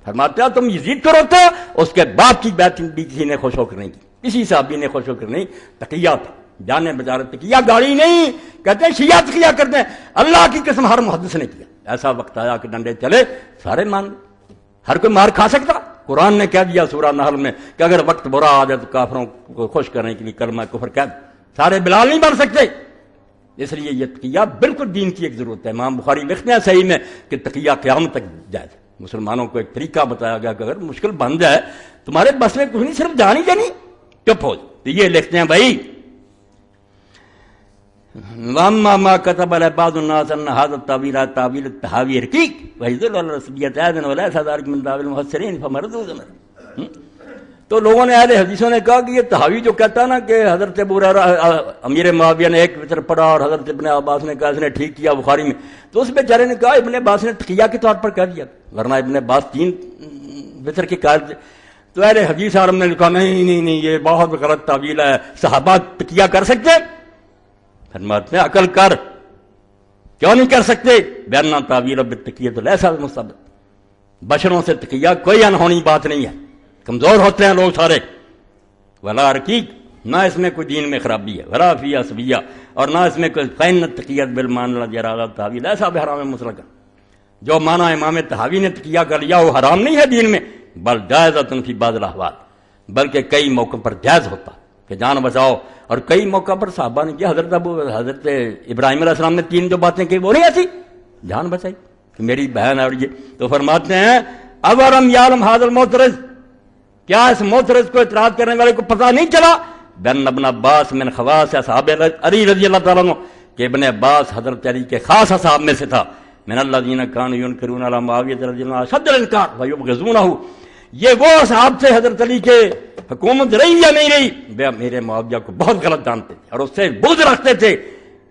S1: فرماتے ہیں تم یزید کو روتے ہو. اس کے باپ کی بیعت بھی کسی نے خوش ہو کر نہیں کی، کسی صحابی نے خوش ہو کر نہیں. تقیہ تھا، جانے بچارے تقیہ گاڑی نہیں. کہتے ہیں شیعہ تقیہ کرتے ہیں. اللہ کی قسم ہر محدث نے کیا. ایسا وقت آیا کہ ڈنڈے چلے، سارے مان. ہر کوئی مار کھا سکتا. قرآن نے کہہ دیا سورہ نحل میں کہ اگر وقت برا آ جائے تو کافروں کو خوش کرنے کے لیے کلمہ کفر کہہ دو. سارے بلال نہیں بن سکتے. اس لیے یہ تقیہ بالکل دین کی ایک ضرورت ہے. امام بخاری لکھتے ہیں صحیح میں کہ تقیہ قیامت تک جائز. مسلمانوں کو ایک طریقہ بتایا گیا کہ اگر مشکل بن جائے تمہارے بس میں کچھ نہیں، صرف جان ہی دینی، چپ ہو. تو یہ لکھتے ہیں بھائی واما ما كتب على بعض الناس ان هذا التاويل تاويل التهاوي رقيق ويدل على رسمية اذن ولا ذلك من تاويل المفسرين فمردود. تو لوگوں نے، اہل حدیثوں نے کہا کہ یہ تہاوی جو کہتا ہے نا کہ حضرت ابو ہریرہ امیر معاویہ نے ایک وطر پڑھا اور حضرت ابن عباس نے کہا اس نے ٹھیک کیا بخاری میں. تو اس بیچارے نے کہا ابن عباس نے تقیہ کے طور پر کہہ دیا، ورنہ ابن عباس 3 وطر کے قائل تھے. تو اہل حدیث عالم نے کہا نہیں یہ بہت غلط تعویل ہے، صحابہ تقیہ کر سکتے؟ فرماتے ہیں عقل کر، کیوں نہیں کر سکتے؟ بیانہ تعویل بالتقیہ لیسا بمستبد. بشروں سے تقیہ کوئی انہونی بات نہیں ہے، کمزور ہوتے ہیں لوگ سارے. ولا رقیق، نہ اس میں کوئی دین میں خرابی ہے، ولا فی عصبیہ، اور نہ اس میں کوئی فین تقیت بالمان الجرالہ تعویل ایسا بحرام مطلقا. جو معنی امام طحاوی نے تقیہ کر لیا وہ حرام نہیں ہے دین میں، بل جائزۃ فی بعض الاحوال، بلکہ کئی موقع پر جائز ہوتا کہ جان بچاؤ. اور کئی موقع پر صحابہ نے کیا. حضرت ابراہیم علیہ السلام نے 3 جو باتیں کی وہ نہیں ایسی، جان بچائی کہ میری بہن ہے. اور یہ تو فرماتے ہیں اورم یعلم ھذا المعترض، کیا اس معترض کو اعتراض کرنے والے کو پتہ نہیں چلا بن ابن عباس من خواص اصحاب علی رضی اللہ تعالیٰ عنہ کہ ابن عباس حضرت علی کے خاص اصحاب میں سے تھا. من الذین کانوا ینکرون علی معاویہ رضی اللہ عنہ شد الانکار ویبغضونہ. یہ وہ اصحاب سے حضرت علی کے حکومت رہی یا نہیں رہی، وہ میرے معاویہ کو بہت غلط جانتے تھے اور اس سے بغض رکھتے تھے.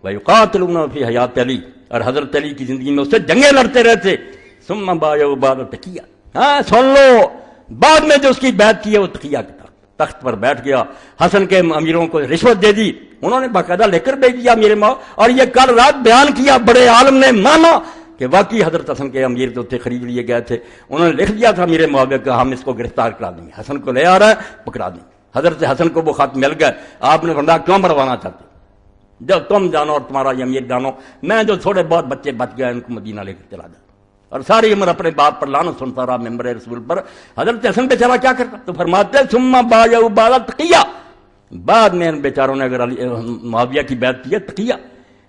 S1: ویقاتلون فی حیات علی، اور حضرت علی کی زندگی میں اس سے جنگیں لڑتے رہتے. ثم بایعوا بعد تقیہ، ہاں سن لو، بعد میں جو اس کی بیعت کی ہے وہ تقیہ کے تخت پر بیٹھ گیا. حسن کے امیروں کو رشوت دے دی، انہوں نے باقاعدہ لے کر بھیج دیا میرے ماں. اور یہ کل رات بیان کیا، بڑے عالم نے مانا کہ واقعی حضرت حسن کے امیر جو تھے خرید لیے گئے تھے. انہوں نے لکھ دیا تھا میرے معاویہ کہ ہم اس کو گرفتار کرا دیں گے، حسن کو لے آ رہا ہے پکڑا دیں گے. حضرت حسن کو وہ خط مل گئے. آپ نے فرمایا کیوں مروانا چاہتے؟ جب تم جانو اور تمہارا یہ امیر جانو، میں جو تھوڑے بہت بچے بچ گئے ان کو مدینہ لے کر چلا جاؤ. اور ساری عمر اپنے باپ پر لعنت سنتا رہا ممبر رسول پر. حضرت حسن بیچارہ کیا کرتا؟ تو فرماتے ہیں ثم بايعوا بعد تقیہ، بعد میں ان بیچاروں نے اگر معاویہ کی بیعت کی ہے تقیہ،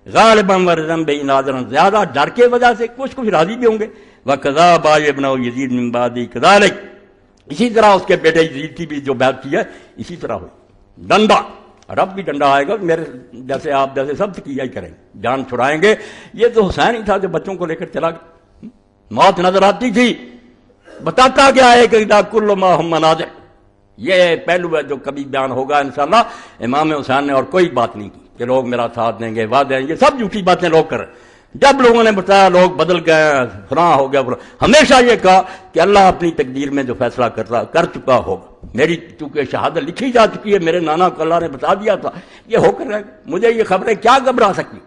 S1: غالباً ورزم بے نادرا، زیادہ ڈر کے وجہ سے، کچھ راضی بھی ہوں گے. وَقَضَىٰ بَعْضُ ابْنُ یزید مِن بَعْدِهِ كَذَٰلِکَ، اسی طرح اس کے بیٹے یزید کی بھی جو بیعت کی ہے اسی طرح ہوئی. ڈنڈا، اور اب بھی ڈنڈا آئے گا، میرے جیسے آپ جیسے سب تقیہ ہی کریں گے، جان چھڑائیں گے. یہ تو حسین ہی تھا جو بچوں کو لے کر چلا گیا. موت نظر آتی تھی، بتاتا کیا ہے کہ اذا کل ما ہم مناظر. یہ پہلو ہے جو کبھی بیان ہوگا انشاءاللہ. امام حسین نے اور کوئی بات نہیں کی کہ لوگ میرا ساتھ دیں گے، وعدے ہیں، یہ سب جھوٹی باتیں لوگ کر رہے ہیں. جب لوگوں نے بتایا لوگ بدل گئے، فلاں ہو گیا، ہمیشہ یہ کہا کہ اللہ اپنی تقدیر میں جو فیصلہ کر چکا ہوگا. میری چونکہ شہادت لکھی جا چکی ہے، میرے نانا کو اللہ نے بتا دیا تھا، یہ ہو کر رہے گا. مجھے یہ خبریں کیا گھبرا سکتی،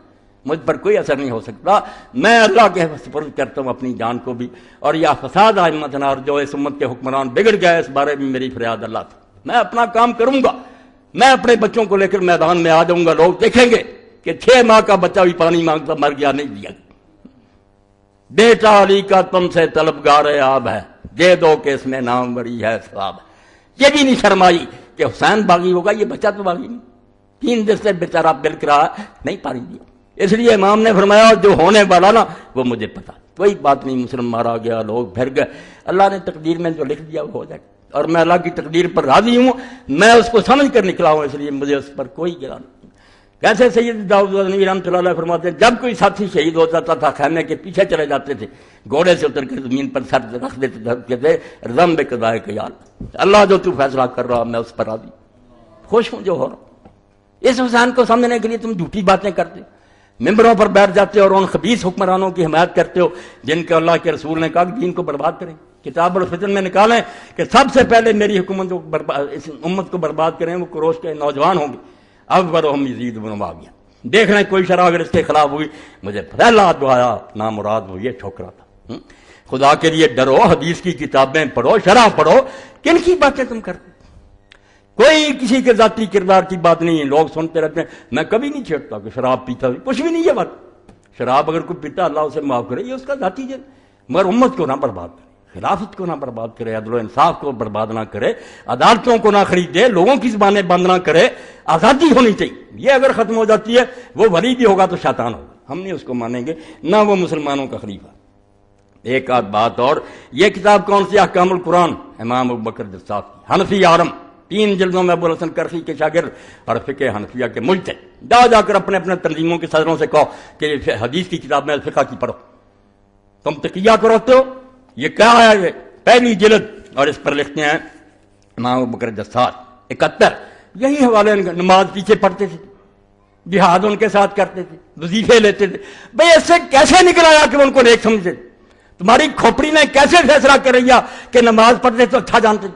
S1: مجھ پر کوئی اثر نہیں ہو سکتا. میں اللہ کے سپرد کرتا ہوں اپنی جان کو بھی. اور یہ فساد امتنا، اور جو اس امت کے حکمران بگڑ گئے، اس بارے میں میری فریاد اللہ تھا. میں اپنا کام کروں گا، میں اپنے بچوں کو لے کر میدان میں آ جاؤں گا. لوگ دیکھیں گے کہ 6 ماہ کا بچہ بھی پانی مانگتا مر گیا، نہیں دیا. بیٹا علی کا تم سے طلبگار آب ہے، دے دو کہ اس میں نام بڑی ہے ثواب. یہ بھی نہیں شرمائی کہ حسین باغی ہوگا، یہ بچہ تو باغی نہیں. 3 دن سے بیچارہ بلک رہا، نہیں پانی دیا. اس لیے امام نے فرمایا جو ہونے والا نا وہ مجھے پتا، کوئی بات نہیں. مسلم مارا گیا، لوگ پھر گئے، اللہ نے تقدیر میں جو لکھ دیا وہ ہو جائے. اور میں اللہ کی تقدیر پر راضی ہوں، میں اس کو سمجھ کر نکلا ہوں، اس لیے مجھے اس پر کوئی گرا نہیں. کیسے سید داؤد غزنوی رحمۃ اللہ علیہ فرماتے ہیں جب کوئی ساتھی شہید ہو جاتا تھا خیمے کے پیچھے چلے جاتے تھے، گھوڑے سے اتر کر زمین پر سر رکھ دیتے تھے، رضم بے قضائے کا، یا اللہ جو تو فیصلہ کر رہا میں اس پر راضی، خوش ہوں جو ہو رہا. اس حسین کو سمجھنے کے لیے تم جھوٹی باتیں کرتے، ممبروں پر بیٹھ جاتے ہو اور ان خبیث حکمرانوں کی حمایت کرتے ہو جن کے اللہ کے رسول نے کہا کہ دین کو برباد کریں. کتاب الفتن میں نکالیں کہ سب سے پہلے میری حکومت کو اس امت کو برباد کریں وہ قریش کے نوجوان ہوں گے. اب برہم یزید بن معاویہ، دیکھ رہے ہیں کوئی شرح اگر اس کے خلاف ہوئی، مجھے پہلا جو آیا نامراد وہ یہ ٹھوکرا تھا. خدا کے لیے ڈرو، حدیث کی کتابیں پڑھو، شرح پڑھو. کن کی باتیں تم کرتے؟ کوئی کسی کے ذاتی کردار کی بات نہیں ہے. لوگ سنتے رہتے ہیں. میں کبھی نہیں چھیڑتا کہ شراب پیتا، کچھ بھی نہیں ہے بات. شراب اگر کوئی پیتا اللہ اسے معاف کرے، یہ اس کا ذاتی جن، مگر امت کو نہ برباد کرے، خلافت کو نہ برباد کرے، عدل و انصاف کو برباد نہ کرے، عدالتوں کو نہ خریدے، لوگوں کی زبانیں بند نہ کرے. آزادی ہونی چاہیے. یہ اگر ختم ہو جاتی ہے وہ ولی بھی ہوگا تو شیطان ہوگا، ہم نہیں اس کو مانیں گے، نہ وہ مسلمانوں کا خلیفہ. ایک آدھ بات اور، یہ کتاب کون سی؟ احکام القرآن، امام ابوبکر جساس کی، حنفی عالم، 3 جلدوں میں ابوالحسن کرخی کے شاگرد اور فقہ حنفیہ کے مجتہد. جا کر اپنے اپنے تنظیموں کے صدروں سے کہو کہ حدیث کی کتاب میں فقہ کی پڑھو. تم تقیہ کروتے ہو، یہ کیا ہے؟ یہ پہلی جلد، اور اس پر لکھتے ہیں امام ابوبکر جساس 71. یہی حوالے، نماز پیچھے پڑھتے تھے، جہاد ان کے ساتھ کرتے تھے، وظیفے لیتے تھے. بھئی اس سے کیسے نکل آیا کہ ان کو نیک سمجھتے؟ تمہاری کھوپڑی نے کیسے فیصلہ کر رہی ہے کہ نماز پڑھتے تو اچھا جانتے؟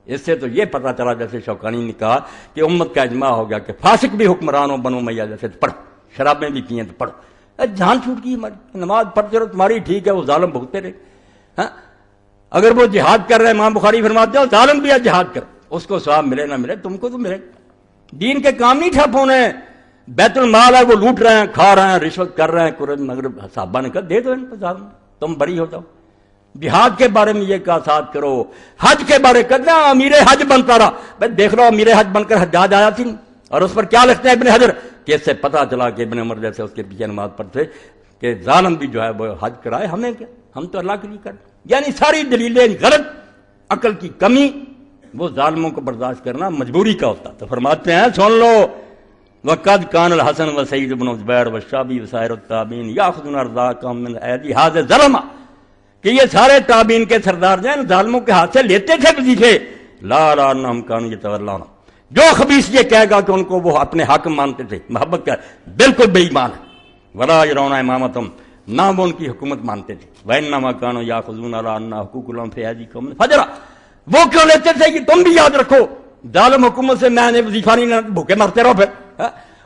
S1: اس سے تو یہ پتہ چلا جیسے شوکانی نے کہا کہ امت کا اجماع ہو گیا کہ فاسق بھی حکمران ہو، بنو امیہ جیسے تو پڑھو، شرابیں بھی پئیں تو پڑھو. جان چھوٹ گئی ہماری، نماز پڑھتے رہو تمہاری ٹھیک ہے، وہ ظالم بھگتے رہے. ہاں اگر وہ جہاد کر رہے ہیں، امام بخاری فرماتے ہیں ظالم بھی ہے جہاد کر، اس کو ثواب ملے نہ ملے تم کو تو ملے. دین کے کام نہیں ٹھپ ہونے. بیت المال ہے وہ لوٹ رہے ہیں، کھا رہے ہیں، رشوت کر رہے ہیں. مگر صحابہ نے کہا دے دو ان کو ظالم، تم بری ہو جاؤ. جہاد کے بارے میں یہ کہا ساتھ کرو. حج کے بارے کرنا، امیر حج بنتا رہا. بھائی دیکھ لو امیر حج بن کر حجاج آیا تھی، اور اس پر کیا لکھتے ہیں ابن حجر کہ اس سے پتہ چلا کہ ابن عمر جیسے اس کے پیچھے نماز پڑھتے کہ ظالم بھی جو ہے وہ حج کرائے، ہمیں کیا، ہم تو اللہ کے لیے کر. یعنی ساری دلیلیں غلط، عقل کی کمی. وہ ظالموں کو برداشت کرنا مجبوری کا ہوتا. تو فرماتے ہیں سن لو، وقد کان الحسن و سعید بن زبیر و شعبی و سائر التابعین یاخذون ارزاقهم من ایدی هذا الظلم، کہ یہ سارے تابعین کے سردار جو ہیں ظالموں کے ہاتھ سے لیتے تھے وظیفے. لا لا انہم کانوا یتولون، جو خبیث یہ کہے گا کہ ان کو وہ اپنے حاکم مانتے تھے، محبت کا بالکل بے ایمان ہے. ولا یرون امامتهم، نہ وہ ان کی حکومت مانتے تھے. وانما کانوا یاخذون علی ان حقوق لهم فی ایدیکم فجرا، وہ کیوں لیتے تھے کہ تم بھی یاد رکھو ظالم حکومت سے میں نے وظیفہ نہیں، بھوکے مرتے رہو پھر.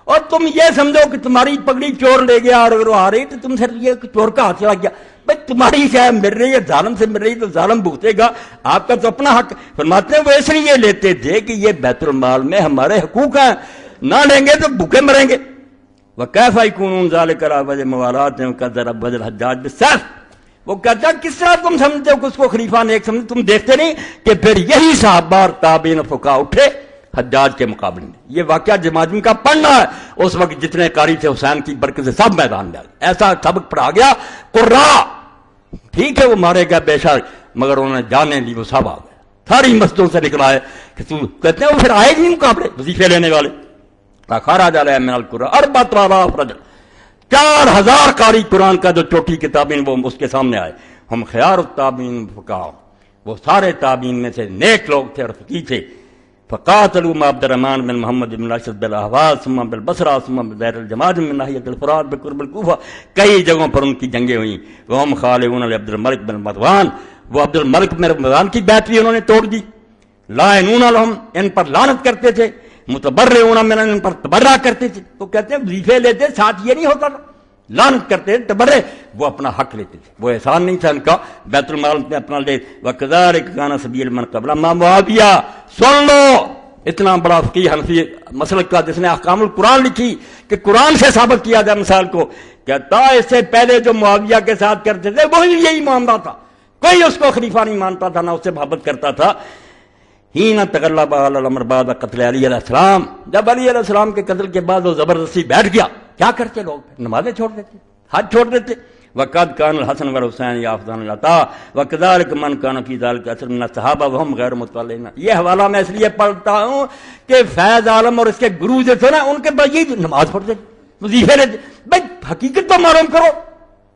S1: اور تم یہ سمجھو کہ تمہاری پگڑی چور لے گیا اور اگر وہ آ رہی تو تم سے یہ چور کا ہاتھ چلا گیا. بھائی تمہاری شاید مل رہی ہے، ظالم سے مل رہی تو ظالم بھگتے گا، آپ کا تو اپنا حق. فرماتے ہیں وہ اس لیے لیتے تھے کہ یہ بیت المال میں ہمارے حقوق ہیں، نہ لیں گے تو بھوکے مریں گے. وَكَيْفَ يَكُونُ ذَلِكَ عَلَىٰ وَجْهِ مُوَالَاتٍ وَقَدْ ضَرَبَ الْحَجَّاجُ بِالسَّيْفِ، وہ کہتا ہے کس طرح تم سمجھتے ہو کہ اس کو خلیفہ نیک سمجھتے؟ تم دیکھتے نہیں کہ پھر یہی صحابہ اور تابعین فقہا اٹھے حجاج کے مقابلے میں. یہ واقعہ جماجم کا پڑھنا ہے. اس وقت جتنے قاری تھے حسین کی برکت سے سب میدان میں آ گئے. ایسا سبق پڑھا گیا. قرا ٹھیک ہے وہ مارے گئے بے شک، مگر انہوں نے جانے دی وہ سب آ گئے. ساری مسجدوں سے نکلا ہے کہ تم کہتے ہیں وہ پھر آئے نہیں مقابلے وظیفے لینے والے. خراج علیہ من القرآن اربعۃ آلاف رجل، 4000 قاری قرآن کا جو چوٹی کتابیں وہ اس کے سامنے آئے. ہم خیار التابعین فقہا، وہ سارے تابعین میں سے نیک لوگ تھے اور فقیہ تھے. فقاتلوا مع عبد الرحمن بن محمد بن اشد بالاحواز ثم بالبصرہ ثم بزیر الجماج من ناحیۃ الفرات بقرب الکوفہ. کئی جگہوں پر ان کی جنگیں ہوئیں. وہم خالعون لعبد الملک بن مروان، وہ عبد الملک بن مروان کی بیعت بھی انہوں نے توڑ دی. لعنون لهم، ان پر لعنت کرتے تھے. متبرعون من، ان پر تبرع کرتے تھے. تو کہتے ہیں وظیفے لیتے ساتھ یہ نہیں ہوتا تھا، لعنت کرتے تبرع، وہ اپنا حق لیتے تھے. وہ احسان نہیں تھا ان کا بیت المال میں اپنا لے. وَكَذَلِكَ كَانَ سَبِيلُ مَنْ قَبْلَ مَا معاویہ. سن لو اتنا بڑا فقیہ حنفی مسلک کا جس نے احکام القرآن لکھی کہ قرآن سے ثابت کیا جائے مثال کو. کہتا اس سے پہلے جو معاویہ کے ساتھ کرتے تھے وہی یہی معاملہ تھا. کوئی اس کو خلیفہ نہیں مانتا تھا، نہ اس سے محبت کرتا تھا. ہین تغلب علی الامر بعد قتل علی علیہ السلام، جب علی علیہ السلام کے قتل کے بعد وہ زبردستی بیٹھ گیا، کیا کرتے لوگ؟ نمازیں چھوڑ دیتے، حج چھوڑ دیتے. وقد كان الحسن والحسین یافذان العطاء وكذلك من كان في ذلك اثر من الصحابہ وهم غیر متولین. یہ حوالہ میں اس لیے پڑھتا ہوں کہ فیض عالم اور اس کے گرو جو تھے نا ان کے بعد یہ نماز پڑھتے وظیفے لیتے. بھائی حقیقت تو معلوم کرو.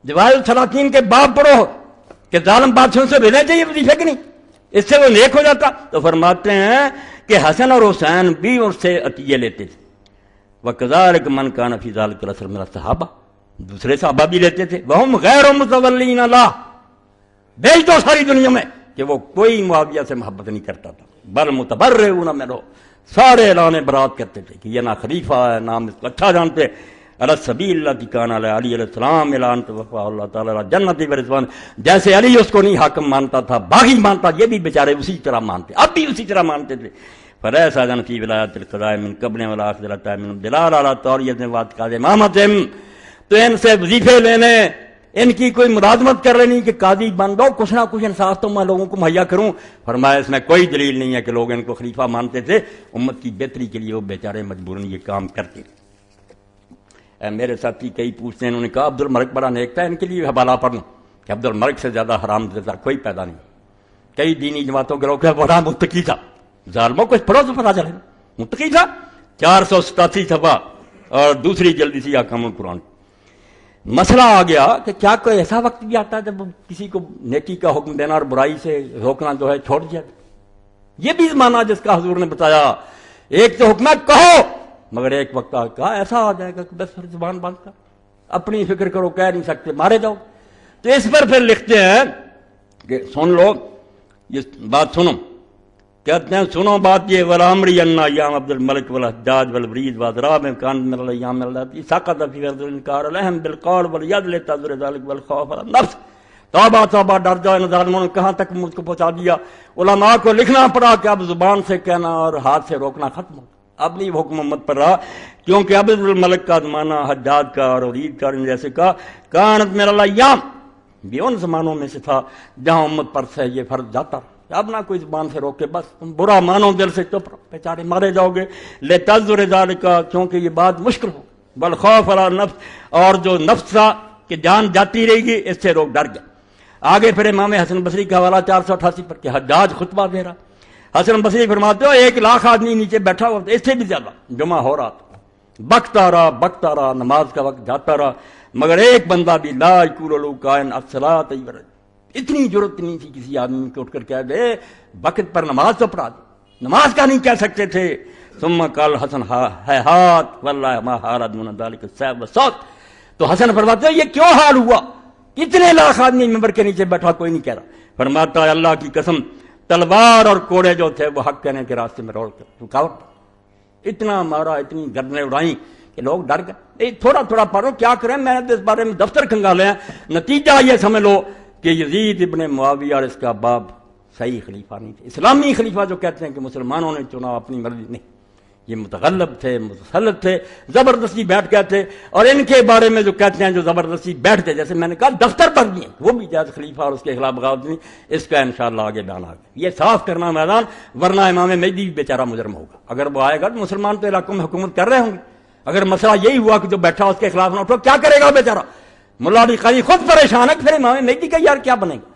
S1: جواہر السلاطین کے باب پڑھو کہ ظالم بادشاہوں سے بھیجنا چاہیے وظیفے کہ نہیں، اس سے وہ نیک ہو جاتا. تو فرماتے ہیں کہ حسن اور حسین بھی ان سے عطیے لیتے تھے. وَكَذَلِكَ مَنْ كَانَ فِي ذَلِكَ الْعَصْرِ مِنَ الصَّحَابَہ، دوسرے صحابہ بھی لیتے تھے. وَهُمْ غَيْرُ مُتَوَلِّينَ لَهُ، بھیج دو ساری دنیا میں کہ وہ کوئی معاویہ سے محبت نہیں کرتا تھا. بل متبرعون منہ، سارے اعلان برات کرتے تھے کہ یہ نہ خلیفہ ہے نہ ہم اس کو اچھا جانتے. علی السبیل التی کان علی علی علیہ السلام اعلان توفا اللہ تعالیٰ جنت و رضوان. جیسے علی اس کو نہیں حاکم مانتا تھا، باغی مانتا، یہ بھی بیچارے اسی طرح مانتے، اب بھی اسی طرح مانتے تھے. فلیس اذن فی ولایت القضاء من قبل ولا اخذ من دلال علی طوریت واعتقاد امامتہم. تو ان سے وظیفے لینے، ان کی کوئی ملازمت کر لینی کہ قاضی بن دو، کچھ نہ کچھ انصاف تو میں لوگوں کو مہیا کروں. فرمایا اس میں کوئی دلیل نہیں ہے کہ لوگ ان کو خلیفہ مانتے تھے. امت کی بہتری کے لیے وہ بیچارے مجبوراً یہ کام کرتے. میرے ساتھی کئی پوچھتے ہیں، انہوں نے کہا عبد الملک بڑا نیک تھا، ان کے لیے حوالہ پڑھ لوں کہ عبد الملک سے زیادہ حرام زدہ کوئی پیدا نہیں. کئی دینی جماعتوں کے لوگ بڑا متقی تھا. ظالموں کچھ پڑھو تو پتا چلے متقی تھا. 487 صفحہ اور دوسری جلدی سی احکام القرآن. مسئلہ آ گیا کہ کیا کوئی ایسا وقت بھی آتا ہے جب کسی کو نیکی کا حکم دینا اور برائی سے روکنا جو ہے چھوڑ دیا. یہ بھی مانا جس کا حضور نے بتایا. ایک تو حکم ہے کہو، مگر ایک وقت کہا ایسا آ جائے گا کہ بس پھر زبان بند کر، اپنی فکر کرو، کہہ نہیں سکتے، مارے جاؤ. تو اس پر پھر لکھتے ہیں کہ سن لو یہ بات سنو. کہتے ہیں سنو بات یہ ولامری ان ایام عبد الملک والحجاج والولید واضراب کان من الايام التي سقط في ارض الانكار لهم بالقول واليد لتذر ذلك والخوف على النفس. توبہ توبہ، ڈر جاؤ ان ظالموں نے کہاں تک مجھ کو پہنچا دیا. علماء کو لکھنا پڑا کہ اب زبان سے کہنا اور ہاتھ سے روکنا ختم ہو. اب نہیں حکم امت پر رہا، کیونکہ عبد الملک کا زمانہ حجاج کا اور ولید کا جیسے کا کانت من الايام بھی ان زمانوں میں سے تھا جہاں امت پر سے یہ فرض جاتا. اب نہ کوئی زبان سے روکے، بس تم برا مانو دل سے، چپ رہو، بیچارے مارے جاؤ گے. لتذر ذلک، کیونکہ یہ بات مشکل ہو. بالخوف علی النفس، اور جو نفس تھا کہ جان جاتی رہے گی، اس سے لوگ ڈر گئے. آگے پھر امام حسن بصری کا حوالہ 488 پر کہ حجاج خطبہ دے رہا. حسن بصری فرماتے ہو 1,00,000 آدمی نیچے بیٹھا ہوا تھا، اس سے بھی زیادہ جمع ہو رہا تھا. بکتا رہا، نماز کا وقت جاتا رہا، مگر ایک بندہ بھی لا یقول لو کائن الصلاۃ. اتنی ضرورت نہیں تھی کسی آدمی کو اٹھ کر کہہ دے وقت پر نماز تو پڑھا دے، نماز کا نہیں کہہ سکتے تھے. ثم قال حسن ہیہات واللہ ما حال دون ذلک السیف والصوت. تو حسن فرماتے ہیں یہ کیوں حال ہوا، کتنے لاکھ آدمی ممبر کے نیچے بیٹھا، کوئی نہیں کہہ رہا. فرماتا ہے اللہ کی قسم تلوار اور کوڑے جو تھے وہ حق کہنے کے راستے میں روڑ کر رکاوٹ. اتنا مارا، اتنی گردنیں اڑائیں کہ لوگ ڈر گئے. تھوڑا تھوڑا پڑھو، کیا کریں، میں نے اس بارے میں دفتر کھنگالے ہیں. نتیجہ یہ سمجھ لو کہ یزید ابن معاویہ اور اس کا باپ صحیح خلیفہ نہیں تھے. اسلامی خلیفہ جو کہتے ہیں کہ مسلمانوں نے چنا اپنی مرضی، نہیں، یہ متغلب تھے، متسلط تھے، زبردستی بیٹھ گئے تھے. اور ان کے بارے میں جو کہتے ہیں جو زبردستی بیٹھتے، جیسے میں نے کہا دفتر پر بھی ہیں، وہ بھی جائز خلیفہ اور اس کے خلاف بغاوت نہیں. اس کا انشاءاللہ آگے بیان آگے یہ صاف کرنا میدان، ورنہ امام مہدی بھی بیچارہ مجرم ہوگا. اگر وہ آئے گا تو مسلمان تو علاقوں میں حکومت کر رہے ہوں گے. اگر مسئلہ یہی ہوا کہ جو بیٹھا اس کے خلاف نہ اٹھو، کیا کرے گا بیچارہ؟ ملا علی قاری خود پریشان ہے، پھر امام مہدی کا یار کیا بنے گا؟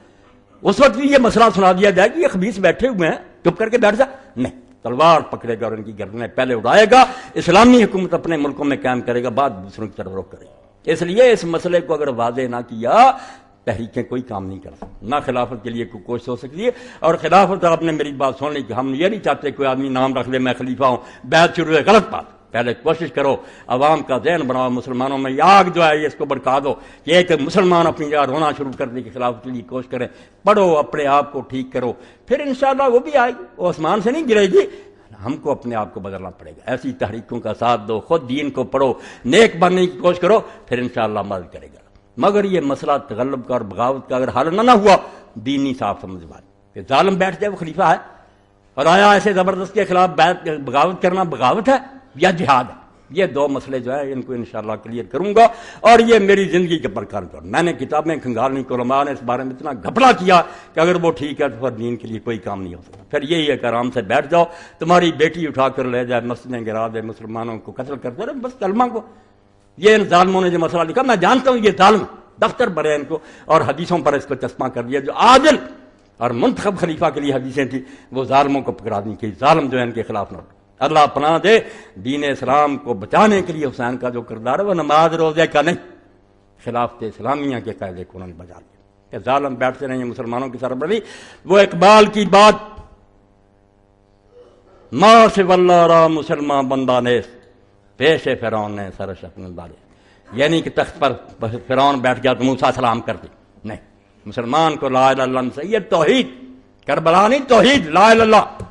S1: اس وقت بھی یہ مسئلہ سنا دیا جائے کہ یہ خبیث بیٹھے ہوئے ہیں، چپ کر کے بیٹھ جا. نہیں، تلوار پکڑے گا اور ان کی گردنیں پہلے اڑائے گا. اسلامی حکومت اپنے ملکوں میں قائم کرے گا، بعد دوسروں کی طرف رخ کرے گا. اس لیے اس مسئلے کو اگر واضح نہ کیا، تحریکیں کوئی کام نہیں کر سکتی، نہ خلافت کے لیے کوئی کوشش ہو سکتی ہے. اور خلافت، آپ نے میری بات سن لی کہ ہم یہ نہیں چاہتے کوئی آدمی نام رکھ لے میں خلیفہ ہوں، بیعت شروع ہے، غلط بات. پہلے کوشش کرو عوام کا ذہن بناؤ، مسلمانوں میں یہ آگ جو ہے یہ اس کو بڑھا دو کہ ایک مسلمان اپنی جگہ رونا شروع کر دے کہ خلافت کے لیے کوشش کریں. پڑھو، اپنے آپ کو ٹھیک کرو، پھر انشاءاللہ وہ بھی آئے گی، وہ آسمان سے نہیں گرے گی. ہم کو اپنے آپ کو بدلنا پڑے گا. ایسی تحریکوں کا ساتھ دو، خود دین کو پڑھو، نیک بننے کی کوشش کرو، پھر انشاءاللہ مدد کرے گا. مگر یہ مسئلہ تغلب کا اور بغاوت کا اگر حل نہ ہوا، دین نہیں صاف سمجھ والے کہ ظالم بیٹھ جائے وہ خلیفہ ہے. اور آیا ایسے زبردست کے خلاف بغاوت کرنا بغاوت ہے یا جہاد ہے؟ یہ دو مسئلے جو ہیں ان کو انشاءاللہ کلیئر کروں گا. اور یہ میری زندگی کے پر کار. میں نے کتابیں کھنگالنی، علماء نے اس بارے میں اتنا گھپلا کیا کہ اگر وہ ٹھیک ہے تو پھر دین کے لیے کوئی کام نہیں ہو سکتا. پھر یہی ہے کہ آرام سے بیٹھ جاؤ، تمہاری بیٹی اٹھا کر لے جائے، مسجدیں گرا دے، مسلمانوں کو قتل کرتے رہے، بس کلمہ کو. یہ ان ظالموں نے جو مسئلہ لکھا، میں جانتا ہوں یہ ظالم دفتر بھرے ان کو، اور حدیثوں پر اس کو چسپاں کر دیا. جو عادل اور منتخب خلیفہ کے لیے حدیثیں تھیں وہ ظالموں کو پکڑا دیں کہ ظالم جو ہے ان کے خلاف نہ. اللہ پناہ دے. دین اسلام کو بچانے کے لیے حسین کا جو کردار ہے وہ نماز روزے کا نہیں، خلافت اسلامیہ کے قاعدے کو انہوں نے بجا دیا کہ ظالم بیٹھتے رہے مسلمانوں کی سربراہی. وہ اقبال کی بات، ماں سے واللہ را مسلمان بندہ نیس، پیش فرعون نے سر شفن ڈالے. یعنی کہ تخت پر فرعون بیٹھ گیا تو موسیٰ سلام کر دی. نہیں، مسلمان کو لا الہ الا اللہ سے، یہ توحید، کربلا نہیں، توحید لا الہ الا اللہ،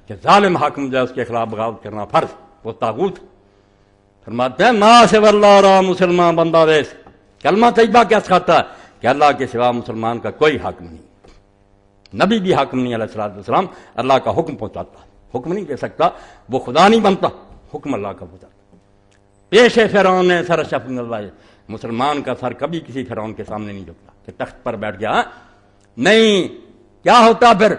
S1: کہ ظالم حاکم جو ہے اس کے خلاف بغاوت کرنا فرض، وہ طاغوت. فرماتے ہیں ما سے واللہ را مسلمان بندہ ویس. کلمہ طیبہ کیا سکھاتا ہے؟ کہ اللہ کے سوا مسلمان کا کوئی حاکم نہیں، نبی بھی حاکم نہیں علیہ السلام. اللہ کا حکم پہنچاتا، حکم نہیں دے سکتا، وہ خدا نہیں بنتا، حکم اللہ کا پہنچاتا. پیش فرعون نے سر شفن اللہ، مسلمان کا سر کبھی کسی فرعون کے سامنے نہیں جھکتا کہ تخت پر بیٹھ گیا. نہیں، کیا ہوتا پھر؟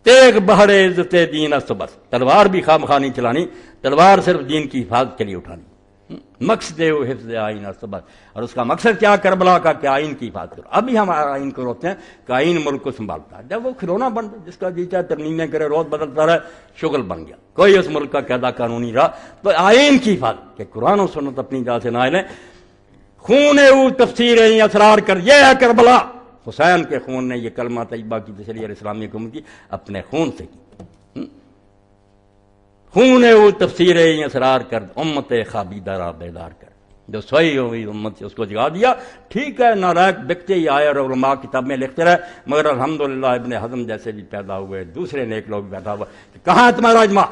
S1: تیغ بہڑے عزت دین است بس. تلوار بھی خواہ مخواہ نہیں چلانی، تلوار صرف دین کی حفاظت کے لیے اٹھانی. مقصد حفظ آئین است بس. اور اس کا مقصد کیا؟ کربلا کا کہ آئین کی حفاظت کرو. ابھی ہم آئین کو روکتے ہیں کہ آئین ملک کو سنبھالتا ہے. جب وہ کھلونا بن جس کا جی چاہے ترمیمیں کرے، روز بدلتا رہے، شغل بن گیا، کوئی اس ملک کا قاعدہ قانونی رہا. تو آئین کی حفاظت کہ قرآن و سنت اپنی جگہ سے نہ لیں. خون او تفسیر اسرار کر، یہ ہے کربلا. حسین کے خون نے یہ کلمہ طیبہ کی تشریح اسلامی حکومت کی اپنے خون سے کی. خون او تفسیر اسرار کر، امت خابیدہ را بیدار کر. جو سوئی ہوئی امت سے اس کو جگا دیا. ٹھیک ہے، نالائق بکتے ہی آئے اور علماء کتاب میں لکھتے رہے، مگر الحمدللہ ابن حزم جیسے بھی پیدا ہوئے، دوسرے نیک لوگ بھی پیدا ہوئے. کہاں ہے تمہارا اجماع؟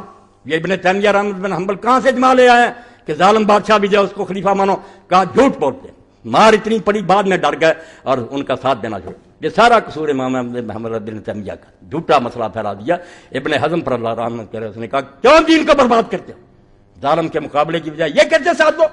S1: یہ ابن تیمیہ رحمۃ بن حنبل کہاں سے اجماع لے آئے ہیں کہ ظالم بادشاہ بھی جائے اس کو خلیفہ مانو؟ کہا جھوٹ بولتے ہیں. مار اتنی پڑی، بعد میں ڈر گئے اور ان کا ساتھ دینا چھوڑا. یہ سارا قصور امام محمد بن تیمیہ کا، جھوٹا مسئلہ پھیلا دیا. ابن حزم پر اللہ رحمت کرے، اس نے کہا کیوں دین کو برباد کرتے ہو؟ ظالم کے مقابلے کی بجائے یہ کہتے ساتھ دو.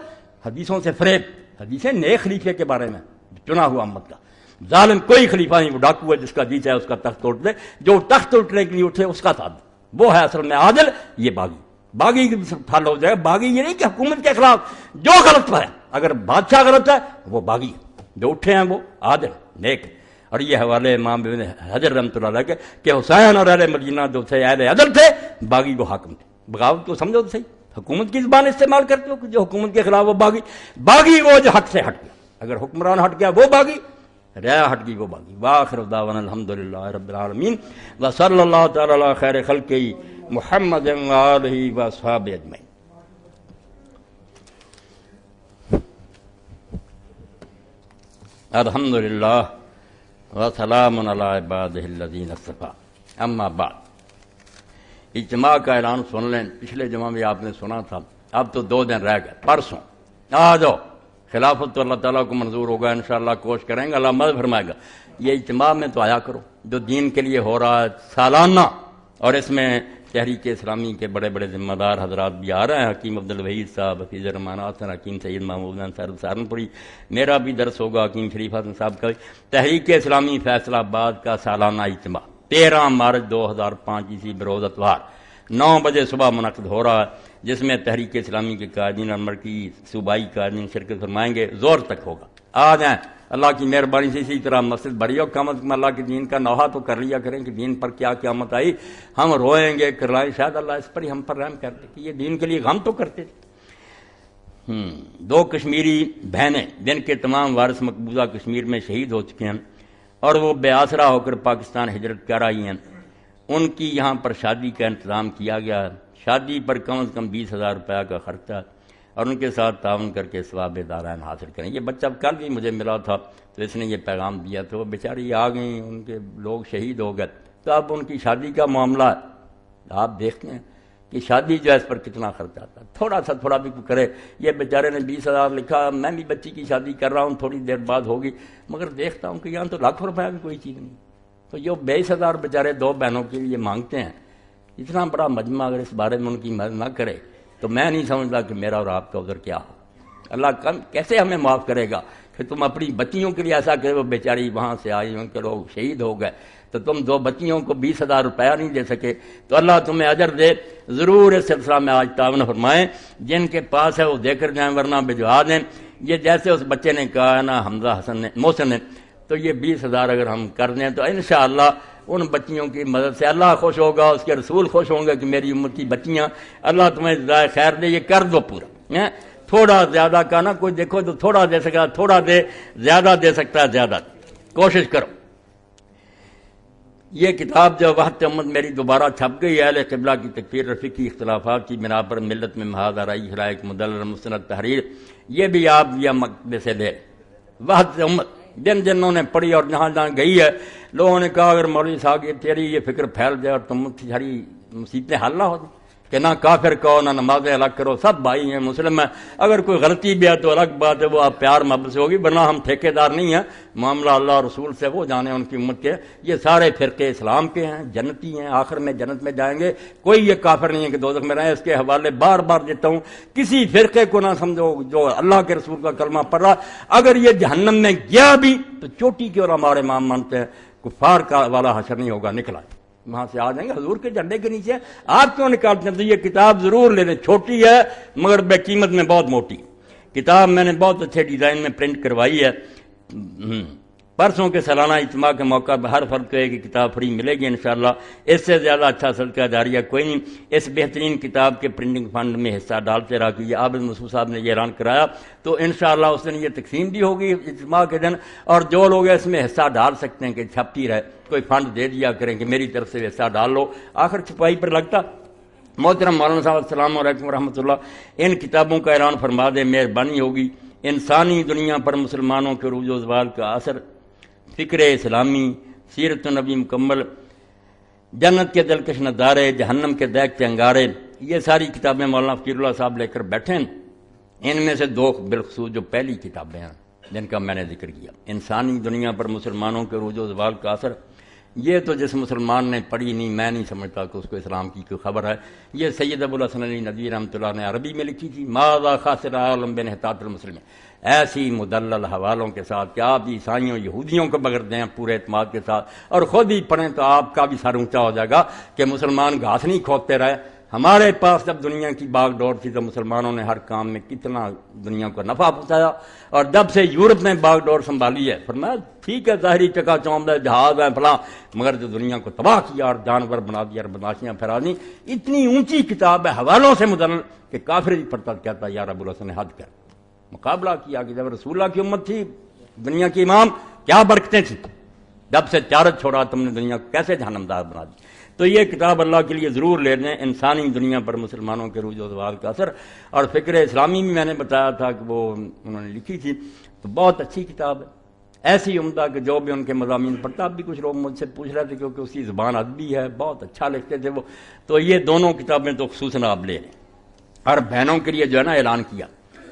S1: حدیثوں سے فریب، حدیثیں نیک خلیفے کے بارے میں چنا ہوا امت کا. ظالم کوئی خلیفہ نہیں، وہ ڈاکو ہے، جس کا جی چاہے اس کا تخت توڑ دے. جو تخت توڑنے کے لیے اٹھے اس کا ساتھ دے، وہ ہے اصل میں عادل. یہ باغی، باغی پھل ہو جائے. باغی یہ نہیں کہ حکومت کے خلاف جو غلط ہے، اگر بادشاہ غلط ہے وہ باغی، جو اٹھے ہیں وہ عادل نیک. اور یہ حوالے امام ابن حجر رحمۃ اللہ علیہ کہ حسین اور اہل مدینہ جو تھے اہل عدل تھے، باغی وہ حاکم تھے. بغاوت کو سمجھو تو صحیح، حکومت کی زبان استعمال کرتے ہو کہ جو حکومت کے خلاف وہ باغی. باغی وہ جو حق سے ہٹ گیا، اگر حکمران ہٹ گیا وہ باغی، رعایا ہٹ گئی وہ باغی. وآخر دعوانا الحمدللہ رب العالمین وصلی اللہ تعالی علی خیر خلقہ محمد وآلہ واصحابہ اجمعین. الحمدللہ وسلام علی عبادہ الذین اصطفیٰ. اما بعد، اجتماع کا اعلان سن لیں. پچھلے جمعہ میں آپ نے سنا تھا، اب تو 2 دن رہ گئے. پرسوں آ جاؤ. خلافت تو اللہ تعالیٰ کو منظور ہوگا، انشاءاللہ کوشش کریں گے، اللہ مدد فرمائے گا. یہ اجتماع میں تو آیا کرو جو دین کے لیے ہو رہا ہے سالانہ، اور اس میں تحریک اسلامی کے بڑے بڑے ذمہ دار حضرات بھی آ رہے ہیں، حکیم عبدالوحید صاحب، حفیظ الرحمان حسن، حکیم سید محمود حسن سہارنپوری، میرا بھی درس ہوگا حکیم شریف حسن صاحب کا۔ تحریک اسلامی فیصلہ آباد کا سالانہ اجتماع 13 مارچ 2005 عیسوی بروز اتوار 9 بجے صبح منعقد ہو رہا ہے، جس میں تحریک اسلامی کے قائدین اور مرکزی صوبائی قائدین شرکت فرمائیں گے، زور تک ہوگا۔ آ جائیں، اللہ کی مہربانی سے اسی طرح مسجد بھری ہو، کم از کم اللہ کے دین کا نوحہ تو کر لیا کریں کہ دین پر کیا قیامت آئی، ہم روئیں گے کرلائیں، شاید اللہ اس پر ہی ہم پر رحم کرتے کہ یہ دین کے لیے غم تو کرتے تھے۔ 2 کشمیری بہنیں جن کے تمام وارث مقبوضہ کشمیر میں شہید ہو چکے ہیں اور وہ بے آسرا ہو کر پاکستان ہجرت کر آئی ہیں، ان کی یہاں پر شادی کا انتظام کیا گیا ہے۔ شادی پر کم از کم 20,000 روپیہ کا خرچہ اور ان کے ساتھ تعاون کر کے ثواب دارین حاصل کریں۔ یہ بچہ کل بھی مجھے ملا تھا تو اس نے یہ پیغام دیا، تو وہ بیچاری آ گئیں، ان کے لوگ شہید ہو گئے، تو اب ان کی شادی کا معاملہ ہے۔ آپ دیکھتے ہیں کہ شادی جو ہے اس پر کتنا خرچ آتا ہے، تھوڑا بھی کوئی کرے۔ یہ بیچارے نے 20,000 لکھا، میں بھی بچی کی شادی کر رہا ہوں، تھوڑی دیر بعد ہوگی، مگر دیکھتا ہوں کہ یہاں تو لاکھ روپیہ بھی کوئی چیز نہیں۔ تو یہ 22,000 بیچارے 2 بہنوں کے لیے مانگتے ہیں، اتنا بڑا مجمع اگر اس بارے میں ان کی مدد نہ کرے تو میں نہیں سمجھتا کہ میرا اور آپ کا عذر کیا ہو۔ اللہ کیسے ہمیں معاف کرے گا کہ تم اپنی بچیوں کے لیے ایسا کرے، وہ بیچاری وہاں سے آئی، ان کے لوگ شہید ہو گئے، تو تم 2 بچیوں کو 20,000 روپیہ نہیں دے سکے، تو اللہ تمہیں اجر دے۔ ضرور اس سلسلہ میں آج تعاون فرمائیں، جن کے پاس ہے وہ دے کر جائیں ورنہ بھجوا دیں۔ یہ جیسے اس بچے نے کہا ہے نا، حمزہ حسن نے، محسن نے، تو یہ 20,000 اگر ہم کر دیں تو انشاءاللہ ان بچیوں کی مدد سے اللہ خوش ہوگا، اس کے رسول خوش ہوں گے کہ میری امت کی بچیاں، اللہ تمہیں جزائے خیر دے۔ یہ کر دو پورا، تھوڑا زیادہ کا نہ کوئی دیکھو تو تھوڑا دے سکتا تھوڑا دے، زیادہ دے سکتا ہے زیادہ دے، کوشش کرو۔ یہ کتاب جو وحدت امت میری دوبارہ چھپ گئی ہے، اہل قبلہ کی تکفیر اور فقہی اختلافات کی بنا پر ملت میں محاذ آرائی خلائق مدلل مستند تحریر، یہ بھی آپ یا مکتبے سے لے۔ وحدت امت جنہوں نے پڑھی اور جہاں جہاں گئی ہے، لوگوں نے کہا اگر مولوی صاحب یہ تیری یہ فکر پھیل جائے اور تم ساری مصیبتیں حل نہ ہو جائیں کہ نہ کافر کہو نہ نمازیں الگ کرو، سب بھائی ہیں، مسلم ہیں، اگر کوئی غلطی بھی ہے تو الگ بات ہے، وہ آپ پیار محبت سے ہوگی، ورنہ ہم ٹھیکے دار نہیں ہیں، معاملہ اللہ اور رسول سے، وہ جانے ان کی امت کے۔ یہ سارے فرقے اسلام کے ہیں، جنتی ہیں، آخر میں جنت میں جائیں گے، کوئی یہ کافر نہیں ہے کہ دوزخ میں رہیں۔ اس کے حوالے بار بار دیتا ہوں، کسی فرقے کو نہ سمجھو جو اللہ کے رسول کا کلمہ پڑھ رہا، اگر یہ جہنم میں گیا بھی تو چوٹی کی اور ہمارے امام مانتے ہیں، کفار کا والا حشر نہیں ہوگا، نکلا وہاں سے آ جائیں گے حضور کے جھنڈے کے نیچے۔ آپ کیوں نکالتے ہیں؟ تو یہ کتاب ضرور لے لیں، چھوٹی ہے مگر بے قیمت میں بہت موٹی کتاب، میں نے بہت اچھے ڈیزائن میں پرنٹ کروائی ہے۔ پرسوں کے سالانہ اجتماع کے موقع پر ہر فرد کو ایک کتاب فری ملے گی انشاءاللہ، اس سے زیادہ اچھا صدقہ جاریہ کوئی نہیں۔ اس بہترین کتاب کے پرنٹنگ فنڈ میں حصہ ڈالتے رہا کہ یہ عابد مسعود صاحب نے یہ اعلان کرایا، تو انشاءاللہ اس دن یہ تقسیم بھی ہوگی اجتماع کے دن، اور جو لوگ اس میں حصہ ڈال سکتے ہیں کہ چھپتی رہے، کوئی فنڈ دے دیا کریں کہ میری طرف سے حصہ ڈال لو، آخر چھپائی پر لگتا۔ محترم مولانا صاحب السلام علیکم ورحمۃ اللہ، ان کتابوں کا اعلان فرما دیں، مہربانی ہوگی۔ انسانی دنیا پر مسلمانوں کے عروج و زوال کا اثر، فکر اسلامی، سیرت النبی مکمل، جنت کے دلکش نظارے، جہنم کے دیکھتے انگارے، یہ ساری کتابیں مولانا فقیر اللہ صاحب لے کر بیٹھے ہیں۔ ان میں سے 2 بالخصوص جو پہلی کتابیں ہیں جن کا میں نے ذکر کیا، انسانی دنیا پر مسلمانوں کے عروج و زوال کا اثر، یہ تو جس مسلمان نے پڑھی نہیں، میں نہیں سمجھتا کہ اس کو اسلام کی کوئی خبر ہے۔ یہ سید ابوالحسن علی ندوی رحمۃ اللہ نے عربی میں لکھی تھی، ماذا خاسر عالم بانحطاط المسلم، ایسی مدلل حوالوں کے ساتھ کہ آپ عیسائیوں یہودیوں کو بغیر دیں پورے اعتماد کے ساتھ، اور خود ہی پڑھیں تو آپ کا بھی سر اونچا ہو جائے گا کہ مسلمان گھاس نہیں کھودتے رہے۔ ہمارے پاس جب دنیا کی باغ ڈور تھی تو مسلمانوں نے ہر کام میں کتنا دنیا کو نفع پہنچایا، اور جب سے یورپ نے باغ ڈور سنبھالی ہے، فرمایا ٹھیک ہے ظاہری چکا چوند ہے، جہاز ہے فلاں، مگر جو دنیا کو تباہ کیا اور جانور بنا دیا اور بدماشیاں پھیلا دی، اتنی اونچی کتاب ہے حوالوں سے مدلل کہ کافر ہی پڑھتا کہتا ہے یا رب الحسن نے حد کر مقابلہ کیا کہ جب رسول اللہ کی امت تھی، دنیا کے امام، کیا برکتیں تھیں، جب سے تجارت چھوڑا تم نے دنیا کو کیسے جہنمدار بنا دی۔ تو یہ کتاب اللہ کے لیے ضرور لے لیں، انسانی دنیا پر مسلمانوں کے عروج و زوال کا اثر، اور فکر اسلامی بھی میں نے بتایا تھا کہ وہ انہوں نے لکھی تھی، تو بہت اچھی کتاب ہے، ایسی عمدہ کہ جو بھی ان کے مضامین پڑھتا، اب بھی کچھ لوگ مجھ سے پوچھ رہے تھے کیونکہ اس کی زبان ادبی ہے، بہت اچھا لکھتے تھے وہ، تو یہ دونوں کتابیں تو خصوصاً آپ لے لیں۔ اور بہنوں کے لیے جو ہے نا اعلان کیا،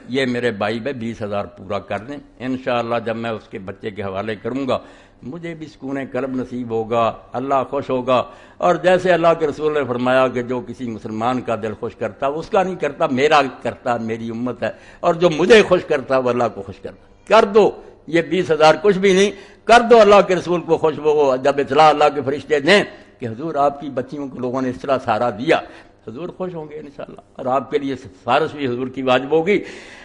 S1: یہ میرے بھائی بھائی 20,000 پورا کر دیں، انشاءاللہ جب میں اس کے بچے کے حوالے کروں گا مجھے بھی سکون قلب نصیب ہوگا، اللہ خوش ہوگا۔ اور جیسے اللہ کے رسول نے فرمایا کہ جو کسی مسلمان کا دل خوش کرتا وہ اس کا نہیں کرتا، میرا کرتا، میری امت ہے، اور جو مجھے خوش کرتا وہ اللہ کو خوش کرتا۔ کر دو، یہ 20,000 کچھ بھی نہیں، کر دو اللہ کے رسول کو خوش۔ وہ جب اطلاع اللہ کے فرشتے دیں کہ حضور آپ کی بچیوں کو لوگوں نے اس طرح سہارا دیا، حضور خوش ہوں گے انشاءاللہ، اور آپ کے لیے سفارش بھی حضور کی واجب ہوگی۔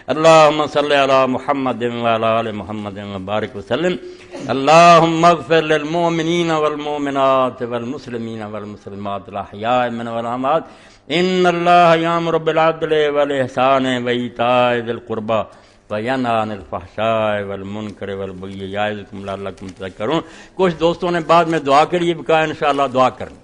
S1: اللہم صلی علی محمد وعلی آل محمد وبارک وسلم۔ اللہم اغفر للمؤمنین والمؤمنات والمسلمین والمسلمات الاحیاء من والاموات، ان اللہ یامر بالعدل والاحسان وایتاء ذی القربی وینہی عن الفحشاء والمنکر والبغی یعظکم لعلکم تذکرون۔ کچھ دوستوں نے بعد میں دعا کے لیے بھی کہا، انشاءاللہ دعا کریں۔